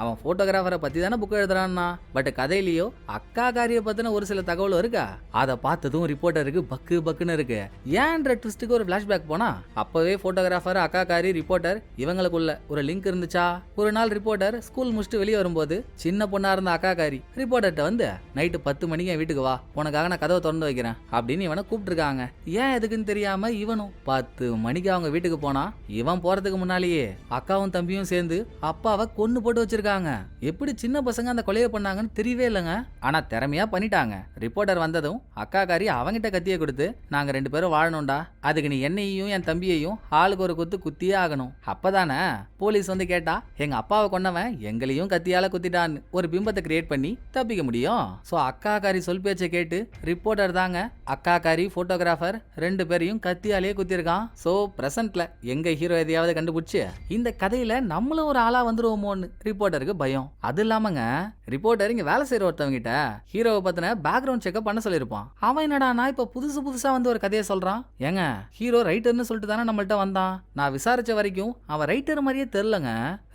அவன் போட்டோகிராஃபரை பத்தி தானே புக் எழுதுறான்னா, பட் கதையிலயோ அக்கா காரிய பத்தின ஒரு சில தகவல் இருக்கா. அதை பார்த்ததும் ரிப்போர்ட்டருக்கு பக்கு பக்குன்னு இருக்கு. ஏன்ற ட்விஸ்டுக்கு ஒரு பிளாஷ்பேக் போனா அப்பவே போட்டோகிராஃபர் அக்கா காரி ரிப்போர்ட்டர் இவங்களுக்குள்ள ஒரு லிங்க் இருந்துச்சா. ஒரு நாள் ரிப்போர்ட்டர் ஸ்கூல் முடிச்சுட்டு வெளியே வரும்போது சின்ன பொண்ணா இருந்த அக்கா காரி ரிப்போர்ட்டர்ட்ட வந்து நைட்டு 10 மணிக்கு என் வீட்டுக்கு வா, உனக்காக நான் கதவை திறந்து வைக்கிறேன் அப்படின்னு இவனை கூப்பிட்டுருக்காங்க. ஏன் எதுக்குன்னு தெரியாம இவனும் 10 மணிக்கு அவங்க வீட்டுக்கு போனா இவன் போறதுக்கு முன்னாலேயே அக்காவும் தம்பியும் சேர்ந்து அப்பாவை கொன்னு போட்டு வச்சிருக்காங்க. எப்படி சின்ன பசங்க அந்த கொலையை பண்ணாங்கன்னு தெரியவே இல்லைங்க. ஆனா திறமையா பண்ணிட்டாங்க. ரிப்போர்ட்டர் வந்ததும் அக்கா காரி அவங்கிட்ட கத்தியை கொடுத்து நாங்க 2 பேரும் வாழணும்டா, அதுக்கு நீ என்னையும் என் தம்பியையும் ஆளுக்கு ஒரு குத்து குத்தியே ஆகணும், அப்பதானே போலீஸ் வந்து கேட்டா எங்க அப்பாவை கொன்னவன் எங்களையும் கத்தியால குத்திட்டான்னு ஒரு பிம்பத்தை கிரியேட் பண்ணி தப்பிக்க முடியும். சோ அக்கா காரி சொல் பேச்சை கேட்டு ரிப்போர்ட்டர் தாங்க அக்கா காரி போட்டோகிராஃபர் 2 பேரையும் கத்தியாலேயே குத்திருக்கான். சோ பிரசன்ட்ல எங்க ஹீரோ எதையாவது கண்டுபிடிச்சு இந்த கதையில நம்மளும் ஒரு ஆளா வந்துருவோமோன்னு ரிப்போர்ட்டருக்கு பயம். அது இல்லாமங்க ரிப்போர்ட்டர் இங்க வேலை செய்யற ஒருத்தவங்க கிட்ட ஹீரோவை பத்தின பேக்ரவுண்ட் செக்அப் பண்ண சொல்லிருப்பான். அவன் என்னடானா இப்ப புதுசா வந்து ஒரு கதையை சொல்றான். ஏங்க ஹீரோ ரைட்டர்னு சொல்லிட்டு தானே நம்மள்ட்ட வந்தான், நான் விசாரிச்ச வரைக்கும் அவன் ரைட்டர் மாதிரியே தெரியலங்க.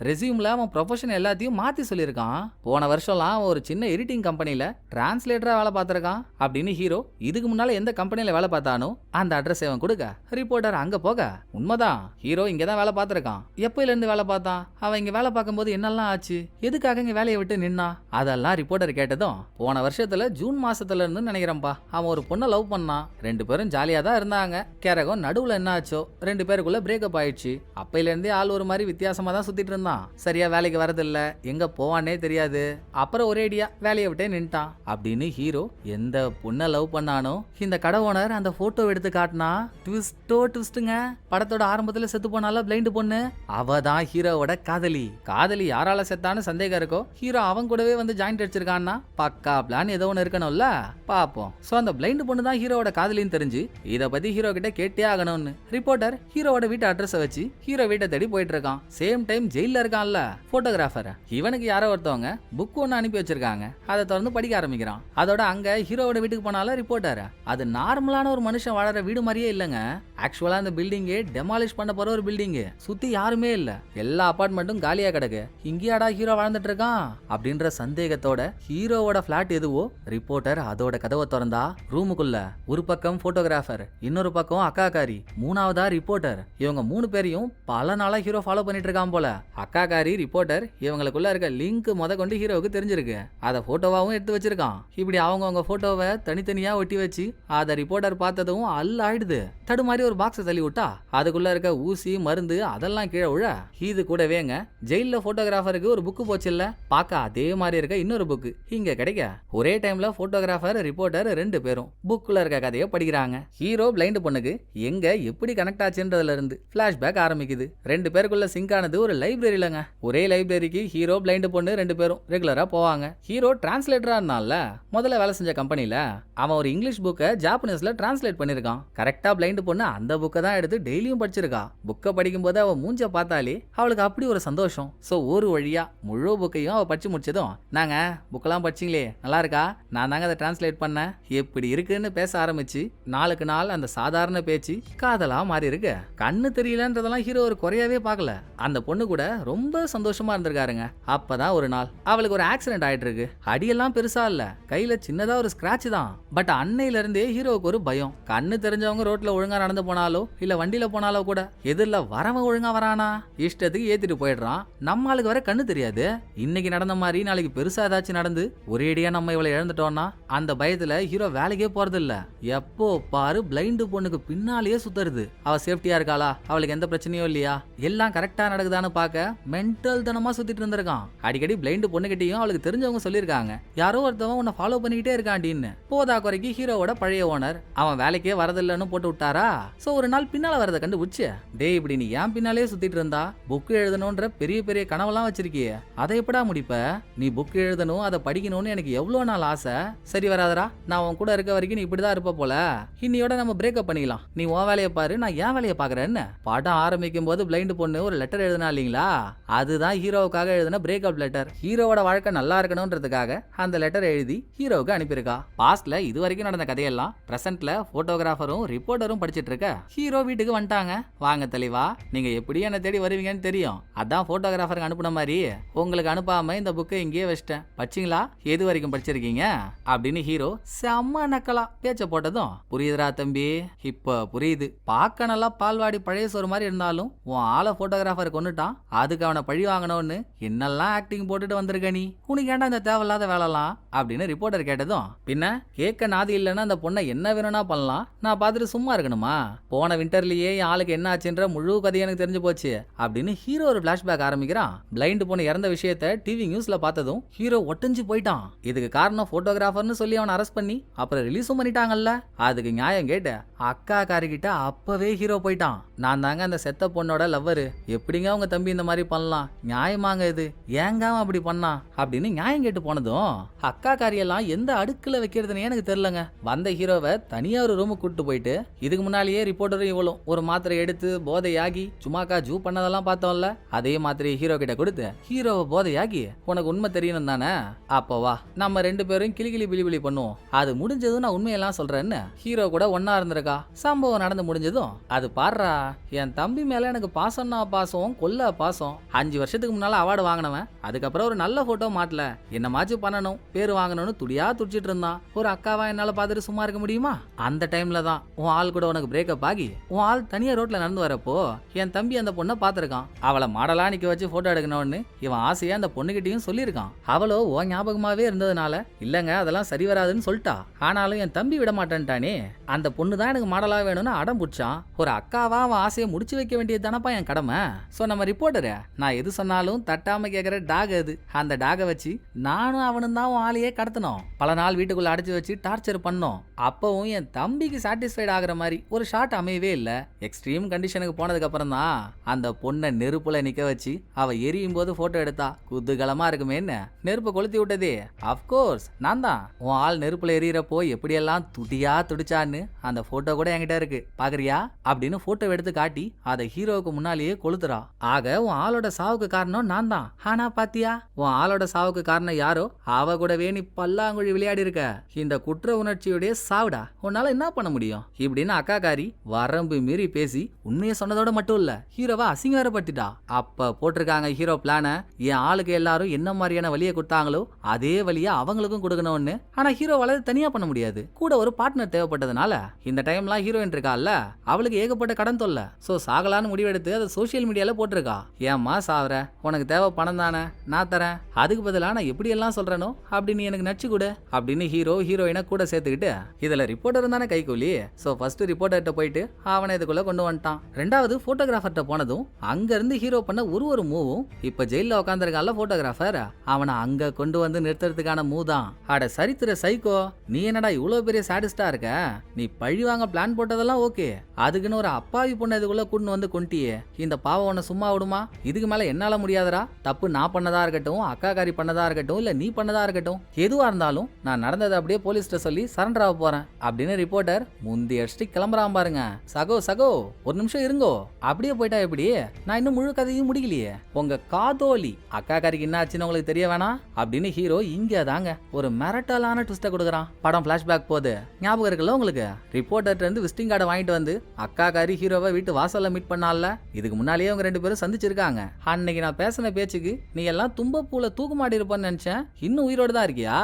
ரெசியூம்ல அவன் ப்ரொஃபஷன் எல்லாத்தையும் மாத்தி சொல்லியிருக்கான். போன வருஷம்லாம் அவன் ஒரு சின்ன எடிட்டிங் கம்பெனில டிரான்ஸ்லேட்டரா வேலை பார்த்திருக்கான் அப்படின்னு ஹீரோ இதுக்கு முன்னால எந்த கம்பெனில வேலை பார்த்தானோ அந்த அட்ரஸ் அவன் கொடுக்க ரிப்போர்ட்டர் அங்க போக உண்மைதான் ஹீரோ இங்கதான் வேலை பார்த்திருக்கான். எப்பயில இருந்து வேலை பார்த்தான், அவன் இங்க வேலை பார்க்கும்போது என்னெல்லாம் ஆச்சு, எதுக்காக இங்க வேலையை விட்டு நின்னா, அதெல்லாம் ரிப்போர்ட்டர் கேட்டதும் போன வருஷத்துல ஜூன் மாசத்துல இருந்து நினைக்கிறேன்ப்பா அவன் ஒரு பொண்ணை லவ் பண்ணான். 2 பேரும் ஜாலியா தான் இருந்தாங்க. கேரகம் நடுவுல என்ன ஆச்சோ 2 பேருக்குள்ள பிரேக்கப் ஆயிடுச்சு. அப்பையில இருந்தே ஆள் ஒரு மாதிரி வித்தியாசமா தான் சுத்திட்டு இருந்தான். சரியா வேலைக்கு வரதில்ல, எங்க போவானே தெரியாது. அப்புறம் ஒரேடியா வேலையை விட்டே நின்ட்டான் அப்படின்னு ஹீரோ எந்த பொண்ணை லவ் பண்ணானோ இந்த கடை ஓனர் அந்த போட்டோ எடுத்து காட்டினா ட்விஸ்ட்டுங்க. படத்தோட ஆரம்பத்துல செத்து போனால பிளைண்ட் பொண்ணு அவ தான் ஹீரோவோட காதலி. காதலி யாரால செத்த செத்தான்னு சந்தேகம் இருக்கோ ஹீரோ அவன் கூடவே வந்து ஜாயிண்ட் அடிச்சிருக்கான்னா பக்கா பிளான் ஏதோ ஒன்று இருக்கணும்ல பாப்போம். சோ அந்த பிளைண்ட் பொண்ணு தான் ஹீரோவோட காதலின்னு தெரிஞ்சு இத பத்தி ஹீரோ கிட்ட கேட்டே ஆகணும்னு ரிப்போர்ட்டர் ஹீரோவோட வீட்டு அட்ரஸ் வச்சு ஹீரோ வீட்டை தேடி போயிட்டு இருக்கான். சேம் டைம் ஜெயில இருக்கான்ல போட்டோகிராஃபர், இவனுக்கு யாரோ ஒருத்தவங்க புக் ஒன்னு அனுப்பி வச்சிருக்காங்க. அதை தொடர்ந்து படிக்க ஆரம்பிக்கிறான். அதோட அங்க ஹீரோவோட வீட்டுக்கு போனால ரிப்போர்ட்டர் அது நார்மலான ஒரு மனுஷன் வாழற வீடு மாதிரியே இல்லங்க. ஆக்சுவலா அந்த பில்டிங்கே டெமாலிஷ் பண்ண போற ஒரு பில்டிங், சுத்தி யாருமே இல்ல, எல்லா அபார்ட்மெண்ட்டும் காலியா கிடக்கு. இங்கேயாடா ஹீரோ வாழ்ந்துட்டு இருக்கான் அப்படின்ற சந்தேகத்தோட ஹீரோவோட பிளாட் எதுவோ ரிப்போர்ட்டர் அதோட கதவை திறந்தா ரூமுக்குள்ள ஒரு பக்கம் போட்டோகிராஃபர், இன்னொரு பக்கம் அக்காக்காரி, மூணாவதா ரிப்போர்ட்டர். இவங்க 3 பேரையும் பல நாளா ஹீரோ ஃபாலோ பண்ணிட்டு இருக்கான் போல. அக்காக்காரி ரிப்போர்ட்டர் இவங்களுக்குள்ள இருக்க லிங்க் முத கொண்டு ஹீரோவுக்கு தெரிஞ்சிருக்கு. அதை போட்டோவாவும் எடுத்து வச்சிருக்கான். இப்படி அவங்க போட்டோவை தனித்தனியா ஒட்டி வச்சு அதை ரிப்போர்ட்டர் பார்த்ததும் ஆயிடுது. தடுமாறி ஒரு பாக்ஸை தள்ளி விட்டா அதுக்குள்ள இருக்க ஊசி மருந்து அதெல்லாம் கீழே விழ இது கூடவேங்க ஜெயில போட்டோகிராஃபருக்கு ஒரு புக்கு போச்சு இல்ல, பார்க்க அதே மாதிரி இருக்க இன்னொரு புக்கு இங்க கிடைக்க ஒரே டைம்ல போட்டோகிராஃபர் ரிப்போர்ட்டர் 2 பேரும் புக்குள்ள இருக்க கதையை படிக்கிறாங்க. ஹீரோ பிளைண்ட் பொண்ணுக்கு எங்க எப்படி கனெக்ட் ஆச்சுன்றதுல இருந்து பிளாஷ்பேக் ஆரம்பிக்குது. 2 பேருக்குள்ள சிங்க் ஆனது ஒரு லைப்ரரியிலங்க. ஒரே லைப்ரரிக்கு ஹீரோ பிளைண்ட் பொண்ணு 2 பேரும் ரெகுலரா போவாங்க. ஹீரோ டிரான்ஸ்லேட்டரா இருந்தால முதல்ல வேலை செஞ்ச கம்பெனில அவன் ஒரு இங்கிலீஷ் புக்கை ஜாப்பனீஸ்ல டிரான்ஸ்லேட் பண்ணிருக்கான். கரெக்டா பிளைண்ட் பொண்ணு அந்த புக்கை தான் எடுத்து டெய்லியும் படிச்சிருக்கா. புக்கை படிக்கும் போது அவ மூஞ்ச பார்த்தாலே அவளுக்கு அப்படி ஒரு சந்தோஷம். சோ ஒரு வழியா முழு புக்கையும் அவ படிச்சு முடிச்சதும் நாங்க புக்கெல்லாம் படிச்சிங்களே நல்லா இருக்கா, நான் தாங்க அதை டிரான்ஸ்லேட் பண்ணேன், எப்படி இருக்குன்னு பேச ஆரம்பிச்சு நாளுக்கு நாள் அந்த சாதாரண பேச்சு காதலா மாறி இருக்கு. கண்ணு தெரியலன்றதெல்லாம் ஹீரோ ஒரு குறையாவே பார்க்கல. அந்த பொண்ணு கூட ரொம்ப சந்தோஷமா இருந்திருக்காருங்க. அப்பதான் ஒரு நாள் அவளுக்கு ஒரு ஆக்சிடென்ட் ஆயிட்டு இருக்கு. அடியெல்லாம் பெருசா இல்ல, கையில சின்னதா ஒரு ஸ்கிராட்ச் தான். பட் அன்னையில இருந்தே ஹீரோவுக்கு ஒரு பயம். கண்ணு தெரிஞ்சவங்க ரோட்ல ஒழுங்கா நடந்து போனாலோ இல்ல வண்டியில போனாலோ கூட எதிரில் வரவன் ஒழுங்கா வரானா இஷ்டத்துக்கு ஏத்திட்டு போயிடுறான். நம்ம ஆளுக்கு வர கண்ணு தெரியாது. இன்னைக்கு நடந்த மாதிரி நாளைக்கு பெருசா ஏதாச்சும் நடந்து ஒரேடியா நம்ம இவளை இழந்துட்டோம்னா அந்த பயத்துல ஹீரோ வேலைக்கே போறது இல்ல. எப்போ பாரு பிளைண்ட் பொண்ணுக்கு பின்னாலேயே சுத்துறது. அவ சேஃப்டியா இருக்காளா, அவளுக்கு எந்த பிரச்சனையும் இல்லையா, எல்லாம் கரெக்டா நடக்குதான்னு பார்க்க மென்டல் தனமா சுத்திட்டு இருந்திருக்கான். அடிக்கடி பிளைண்ட் பொண்ணுகிட்டையும் அவளுக்கு தெரிஞ்சவங்க சொல்லியிருக்காங்க யாரோ ஒருத்தவன் உன்னை ஃபாலோ பண்ணிக்கிட்டே இருக்காண்டின்னு. போதா குறைக்கு ஹீரோவோட பழைய ஓனர் அவன் வேலைக்கே வரதில்லைன்னு போட்டு விட்டாரா. சோ ஒரு நாள் பின்னால வரத கண்டுபிடிச்சு டே இப்படி நீ ஏன் பின்னாலே சுத்திட்டு இருந்தா, புக் எழுதணும்ன்ற பெரிய பெரிய கனவெல்லாம் வச்சிருக்கிய, அதை எப்படா முடிப்ப, நீ புக் எழுதணும் அதை படிக்கணும்னு எனக்கு எவ்வளவு நாள் ஆசை, சரி வராதரா, நான் உன் கூட இருக்க வரைக்கும் நீ இப்படிதான் இருப்ப போல, இன்னையோட நம்ம பிரேக்கப் பண்ணிக்கலாம், நீ உன் வேலையை பாரு நான் ஏன் வேலையை பாக்குறேன்னு. படம் ஆரம்பிக்கும் போது பிளைண்ட் பொண்ணு ஒரு லெட்டர் எழுதினா இல்லீங்களா, அதுதான் ஹீரோவுக்காக எழுதின பிரேக்கப் லெட்டர். ஹீரோவோட வாழ்க்கை நல்லா இருக்கணும்ன்றதுக்காக அந்த லெட்டர் எழுதி ஹீரோவுக்கு அனுப்பியிருக்கா. பாஸ்ட்ல இது வரைக்கும் நடந்த கதையெல்லாம் பிரசன்ட்ல போட்டோகிராஃபரும் ரிப்போர்ட்டரும் படிச்சிட்டு இருக்க ஹீரோ வீட்டுக்கு வந்துட்டாங்க. வாங்க தெளிவா, நீங்க எப்படி என்ன தேடி வருவீங்கன்னு தெரியும், அதான் போட்டோகிராஃபருக்கு அனுப்புன மாதிரி உங்களுக்கு அனுப்பாம இந்த புக்கை இங்கேயே வச்சிட்டேன், படிச்சிங்களா, எது வரைக்கும் படிச்சிருக்கீங்க அப்படின்னு ஹீரோ செம்ம நக்கலா பேச்ச போட்டதும் புரியுதுரா தம்பி, இப்ப புரியுது, பார்க்க நல்லா பால்வாடி பழைய சோறு மாதிரி இருந்தாலும் உன் ஆளை போட்டோகிராஃபர் கொண்டுட்டான், அதுக்கு அவனை பழி வாங்கணும்னு என்னெல்லாம் ஆக்டிங் போட்டுட்டு வந்திருக்க நீ, உனக்கு ஏன்டா இந்த தேவையில்லாத வேலைலாம் அப்படின்னு ரிப்போர்ட்டர் கேட்டதும் பின்ன கேட்க நாதி இல்லைன்னா அந்த பொண்ணை என்ன வேணும்னா பண்ணலாம், நான் பார்த்துட்டு சும்மா இருக்கணுமா, போன விண்டர்லயே என் ஆளுக்கு என்ன ஆச்சுன்ற முழு கதையை எனக்கு தெரிஞ்சு போச்சு அப்படின்னு ஹீரோ ஒரு பிளாஷ்பேக் ஆரம்பிக்கிறான். பிளைண்ட் பொண்ணு இறந்த விஷயத்த டிவி நியூஸ்ல பார்த்ததும் ஹீரோ ஒட்டஞ்சு போயிட்டான். இதுக்கு காரணம் போட்டோகிராஃபர்னு சொல்லி அவனை அரெஸ்ட் பண்ணி அப்புறம் ரிலீஸும் பண்ணிட்டாங்கல்ல, அதுக்கு நியாயம் கேட்ட அக்கா காரிக்கிட்ட அப்பவே ஹீரோ போயிட்டான். நான் தாங்க அந்த செத்த பொண்ணோட லவ்வரு, எப்படிங்க உங்க தம்பி இந்த மாதிரி பண்ணலாம், நியாயமாங்க இது, ஏங்க அப்படி பண்ணா அப்படின்னு நியாயம் கேட்டு போனதும் அக்கா காரியெல்லாம் எந்த அடுக்குல வைக்கிறதுனே எனக்கு தெரியலங்க. வந்த ஹீரோவை தனியா ஒரு ரூமுக்கு கூட்டு போயிட்டு இதுக்கு முன்னாலேயே ரிப்போர்ட்டரும் இவளும் ஒரு மாத்திரை எடுத்து போதையாகி சும்மாக்கா ஜூ பண்ணதெல்லாம் பார்த்தோம்ல, அதே மாத்திரை ஹீரோ கிட்ட கொடுத்து ஹீரோவை போதையாகி உனக்கு உண்மை தெரியணும் தானே, அப்போ வா நம்ம 2 பேரும் கிளி பிளி பண்ணுவோம், அது முடிஞ்சதும் நான் உண்மையெல்லாம் சொல்றேன்னு ஹீரோ கூட ஒன்னா இருந்திருக்கா. சம்பவம் நடந்து முடிஞ்சதும் அது பாடுறா என் தம்பி மேல எனக்கு பாசம்னா பாசம் கொல்ல பாசம், 5 வருஷத்துக்கு முன்னால அவார்டு வாங்கினவன், அதுக்கப்புறம் ஒரு நல்ல போட்டோ மாட்டல, என்னமாச்சும் பண்ணணும் பேர் வாங்கணும்னு துடியா துடிச்சிட்டு இருந்தான். ஒரு அக்காவா என்னால பார்த்துட்டு சும்மா இருக்க முடியுமா, அந்த டைம்ல தான் உன் ஆள் கூட உனக்கு பிரேக்கப் ஆகி உன் ஆள் தனியா ரோட்ல நடந்து வரப்போ என் தம்பி அந்த பொண்ணை பார்த்திருக்கான், அவளை மாடலா நிக்க வச்சு போட்டோ எடுக்கணும்னு இவன் ஆசையா அந்த பொண்ணுகிட்டையும் சொல்லியிருக்கான். அவளோ ஓ ஞாபகமாவே இருந்ததுனால இல்லங்க அதெல்லாம் சரி வராதுன்னு சொல்லிட்டா, ஆனாலும் என் தம்பி விட மாட்டேன்ட்டானே, அந்த பொண்ணு தான் எனக்கு மாடலா வேணும்னு அடம் பிடிச்சான், ஒரு அக்காவா அவன் ஆசையை முடிச்சு வைக்க வேண்டியது தானப்பா என் கடமை. சோ நம்ம ரிப்போர்ட்டரு நான் எது சொன்னாலும் தட்டாம கேட்கிற டாக் அது, அந்த டாகை வச்சு நானும் அவனும் தான் உன் ஆளையே கடத்தணும், பல நாள் வீட்டுக்குள்ள அடைச்சு வச்சு டார்ச்சர் பண்ணோம், அப்பவும் என் தம்பிக்கு சாட்டிஸ்ஃபைட் ஆகுற மாதிரி ஒரு ஷாட் அமையவே இல்ல. எக்ஸ்ட்ரீம் கண்டிஷனுக்கு போனதுக்கு அப்புறம் தான் அந்த பொண்ணை நெருப்புல நிக்க வச்சு அவ எரியும் போது போட்டோ எடுத்தா குதூகலமா இருக்குமேன்னு நெருப்பை கொளுத்தி விட்டதே அப்கோர்ஸ் நான் தான். உன் ஆள் நெருப்புல எரியறப்போ எப்படியெல்லாம் துடியா துடிச்சான்னு அந்த போட்டோ கூட என்கிட்ட இருக்கு, பாக்குறியா அப்படின்னு போட்டோ எடுத்து காட்டி அதை ஹீரோவுக்கு முன்னாலேயே கொளுத்துறா. ஆக உன் ஆளோட சாவுக்கு காரணம் நான் தான். ஆனா பாத்தியா, உன் ஆளோட சாவுக்கு காரணம் யாரோ அவ கூடவே நீ பல்லாங்குழி விளையாடி இருக்க. இந்த குற்ற உணர்ச்சியுடைய சாவுடா, உன்னால என்ன பண்ண முடியும் இப்படின்னு அக்காக்காரி வரம்பு மீறி பேசி உண்மையை சொன்னதோட மட்டும் இல்ல ஹீரோவை அசிங்கரப்படுத்திட்டா. அப்ப போட்டிருக்காங்க ஹீரோ பிளான, என் ஆளுக்கு எல்லாரும் என்ன மாதிரியான வழியை கொடுத்தாங்களோ அதே வழியை அவங்களுக்கும் கொடுக்கணும்னு. ஆனா ஹீரோவால தனியா பண்ண முடியாது, கூட ஒரு பார்ட்னர் தேவைப்பட்டதுனால இந்த டைம்லாம் ஹீரோயின் இருக்கால அவளுக்கு ஏகப்பட்ட கடன் தொல்லை. சோ சாகலான்னு முடிவெடுத்து அதை சோசியல் மீடியால போட்டிருக்கா. ஏம்மா சாவற, உனக்கு தேவை பணம் தானே, நான் தரேன், அதுக்கு பதிலா நான் எப்படி எல்லாம் சொல்றேனோ அப்படி நீ எனக்கு நச்சு கொடு அப்படின்னு ஹீரோயினை கூட சேர்த்துக்கிட்டு இதுல ரிப்போர்ட்டர் தானே கைகூலி. சோ ஃபர்ஸ்ட் ரிப்போர்ட்டர்கிட்ட போயிட்டு அவனை இதுக்குள்ள கொண்டு வந்துட்டான். ரெண்டாவது போட்டோகிராஃபர்கிட்ட போனதும் அங்க இருந்து ஹீரோ பண்ண ஒரு மூவும் இப்ப ஜெயில உட்காந்துருக்கால போட்டோகிராஃபர், அவனை அங்க கொண்டு வந்து நிறுத்துறதுக்கான மூவ் தான். அட சரித்திர சைக்கோ, நீ என்னடா இவ்வளவு பெரிய சாடிஸ்டா இருக்க, நீ பழி வாங்க பிளான் போட்டதெல்லாம் ஓகே, அதுக்குன்னு ஒரு அப்பாவி பொண்ணு இதுக்குள்ள கூட்டு வந்து கொண்டியே, இந்த பாவம் உன்னை சும்மா விடுமா, இதுக்கு மேல என்னால முடியாதரா, தப்பு நான் பண்ணதா இருக்கட்டும், அக்காக்காரி பண்ணதா இருக்கட்டும், இல்ல நீ பண்ணதா இருக்கட்டும், எதுவா இருந்தாலும் நான் நடந்ததை அப்படியே போலீஸ்ட சொல்லி சரண்டர் ஆக போறேன் அப்படின்னு ரிப்போர்ட்டர் முந்தி அடிச்சுட்டு கிளம்புறான் பாருங்க. சகோ ஒரு நிமிஷம் இருங்கோ, அப்படியே போயிட்டா எப்படி, நான் இன்னும் முழு கதையும் முடிக்கலையே, உங்க காதோலி அக்காக்காரிக்கு என்ன ஆச்சுன்னு உங்களுக்கு தெரிய வேணாம் அப்படின்னு ஹீரோ இங்க தாங்க ஒரு மிரட்டலான ட்விஸ்ட கொடுக்குறான். படம் பிளாஷ்பேக் போகுது, ஞாபகம் இருக்குல்ல உங்களுக்கு, ரிப்போர்ட்டர் இருந்து விசிட்டிங் கார்டை வாங்கிட்டு வந்து அக்காக்காரி ஹீரோவை வீட்டு வாசல்ல மீட் பண்ணால, இதுக்கு முன்னாலேயே அவங்க ரெண்டு பேரும் சந்திச்சிருக்காங்க. அன்னைக்கு நான் பேசின பேச்சுக்கு நீ எல்லாம் தும்பப்பூல தூக்கு மாட்டி இருப்பேன்னு நினைச்சேன், இன்னும் உயிரோடு தான் இருக்கியா,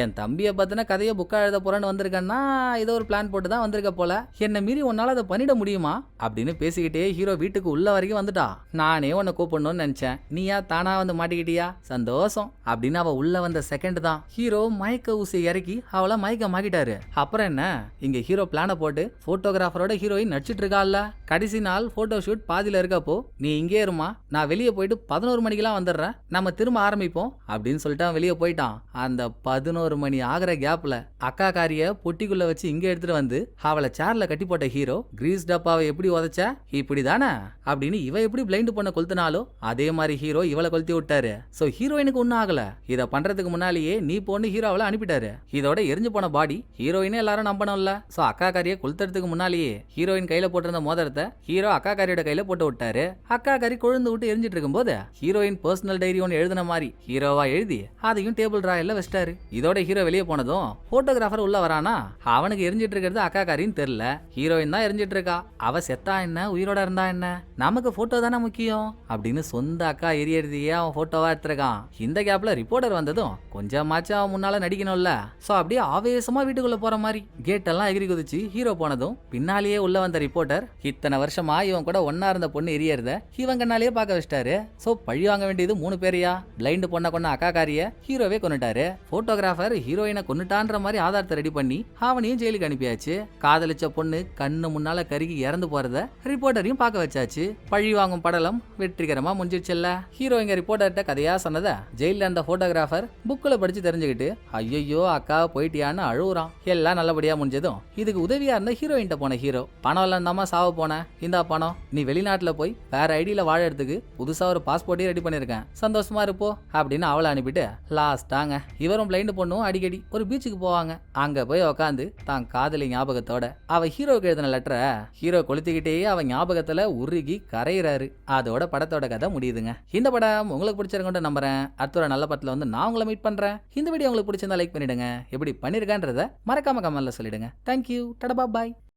என் தம்பியை பத்தின கதையை புக்கா எழுத போறேன்னு வந்திருக்கேன்னா ஏதோ ஒரு பிளான் போட்டு தான் வந்திருக்க போல, என்ன மீறி உன்னால அதை பண்ணிட முடியுமா அப்படின்னு பேசிக்கிட்டே ஹீரோ வீட்டுக்கு உள்ள வரைக்கும் வந்துட்டா. நானே உன்னை கூப்பிடணும்னு நினைச்சேன், நீயா தானா வந்து மாட்டிக்கிட்டியா, சந்தோஷம் அப்படின்னு அவ உள்ள வந்த செகண்ட் தான் ஹீரோ மயக்க ஊசி இறக்கி அவளை மயக்கமாக்கிட்டாரு. அப்புறம் என்ன, இங்க ஹீரோ பிளான போட்டு போட்டோகிராஃபரோட ஹீரோயின் நடிச்சிட்டு இருக்கால, கடைசி நாள் போட்டோ ஷூட் பாதியில இருக்கப்போ நீ இங்கே இருமா, நான் வெளியே போயிட்டு 11 மணிக்கெல்லாம் வந்துடுறேன், நம்ம திரும்ப ஆரம்பிப்போம் அப்படின்னு சொல்லிட்டு வெளியே போயிட்டான். அந்த 11 மணி ஆகிற கேப்ல அக்காக்காரிய பொட்டிக்குள்ள வச்சு இங்க எடுத்துட்டு வந்து அவளை சேர்ல கட்டி போட்ட ஹீரோ கிரீஸ் டப்பாவை எப்படி உதைச்ச இப்படிதானே அப்படின்னு இவ எப்படி பிளைண்ட் பண்ண கொளுத்தினாலோ அதே மாதிரி ஹீரோ இவளை கொளுத்தி விட்டாரு. சோ ஹீரோயினுக்கு ஒன்னும் ஆகல, இத பண்றதுக்கு முன்னாலேயே நீ பொண்ணு ஹீரோவை அனுப்பிட்டாரு. இதோட எரிஞ்சு போன பாடி ஹீரோயினே எல்லாரும் நம்பணும்ல. சோ அக்காக்காரியை கொளுத்துறதுக்கு முன்னாலேயே ஹீரோயின் கையில போட்டிருந்த மோதிரத்தை ஹீரோ அக்காக்காரியோட கையில போட்டு விட்டாரு. அக்காக்காரி கொழுந்து விட்டு எரிஞ்சிட்டு இருக்கும் போது ஹீரோயின் பர்சனல் டைரி ஒன்னு எழுதின மாதிரி ஹீரோவா எழுதி அதையும் டேபிள் டிராயர்ல வச்சிட்டாரு. இதோட ஹீரோ வெளியே போனதும் போட்டோகிராஃபர் உள்ள வரானா, அவனுக்கு எரிஞ்சிட்டு இருக்கிறது அக்காக்காரின்னு தெரியல, ஹீரோயின் தான் எரிஞ்சிட்டு இருக்கா. அவ செத்தா என்ன உயிரோட இருந்தா என்ன, நமக்கு போட்டோ தானே முக்கியம் அப்படின்னு சொந்த அக்கா எரியறதையே அவன் போட்டோவா எடுத்திருக்கான். இந்த கேப்ல ரிப்போர்ட்டர் வந்ததும் கொஞ்சமாச்சும் அவன் முன்னால நடிக்கணும்ல. சோ அப்படியே ஆவேசமா வீட்டுக்குள்ள போற மாதிரி கேட் எல்லாம் எகிரி குதிச்சு ஹீரோ போனதும் பின்னாலேயே உள்ள வந்த ரிப்போர்ட்டர் இத்தனை வருஷமா இவன் கூட ஒன்னா இருந்த பொண்ணு எரியறத இவன் கண்ணாலேயே பார்க்க வச்சிட்டாரு. சோ பழி வாங்க வேண்டியது 3 பேரையா, பிளைண்ட் பொண்ண கொன்ன அக்காக்காரிய ஹீரோவே கொன்னுட்டாரு, போட்டோகிராஃபர் ஹீரோயினை கொன்னுட்டான்ற மாதிரி ஆதாரத்தை ரெடி பண்ணி அவனையும் ஜெயிலுக்கு அனுப்பியாச்சு, காதலிச்ச பொண்ணு கண்ணு முன்னால கருகி இறந்து போறத ரிப்போர்ட்டரையும் பார்க்க வச்சாச்சு, பழி வாங்கும் படலம் வெற்றிகரமா முடிஞ்சிருச்சுல்ல. ஹீரோ இங்க ரிப்போர்ட்டர்கிட்ட கதையா சொன்னத ஜெயில இருந்த போட்டோகிராஃபர் புக்ல படிச்சு தெரிஞ்சுக்கிட்டு ஐயோ அக்கா போயிட்டியான்னு அழுவுறான். எல்லாம் நல்லபடியா முடிஞ்சதும் இதுக்கு உதவியா இருந்த ஹீரோயின்ட்ட போன ஹீரோ, பணம் எல்லாம் தாமா சாவ போன, இந்தா பணம், நீ வெளிநாட்டுல போய் வேற ஐடியில வாழறதுக்கு புதுசா ஒரு பாஸ்போர்ட்டே ரெடி பண்ணிருக்கேன், சந்தோஷமா இருப்போ அப்படின்னு அவளை அனுப்பிட்டு லாஸ்டாங்க இவரும் பிளைண்ட் பொண்ணும் அடிக்கடி ஒரு பீச்சுக்கு போவாங்க. அங்க போய் உக்காந்து தான் காதலி ஞாபகத்தோட அவ ஹீரோக்கு எழுதின லெட்டரை ஹீரோ கொளுத்திக்கிட்டே அவன் ஞாபகத்துல உருகி கரையிறாரு. அதோட படத்தோட கதை முடியுதுங்க. இந்த படம் உங்களுக்கு பிடிச்சிருக்கோன்னு நம்புறேன். அடுத்த ஒரு நல்ல படத்துல வந்து நான் உங்களை மீட் பண்றேன். இந்த வீடியோ உங்களுக்கு பிடிச்சிருந்தா லைக் பண்ணிடுங்க, எப்படி பண்ணிருக்கான்றத மறக்காம கமெண்ட்ல சொல்லிடுங்க. தேங்க்யூ, டடா பாய்.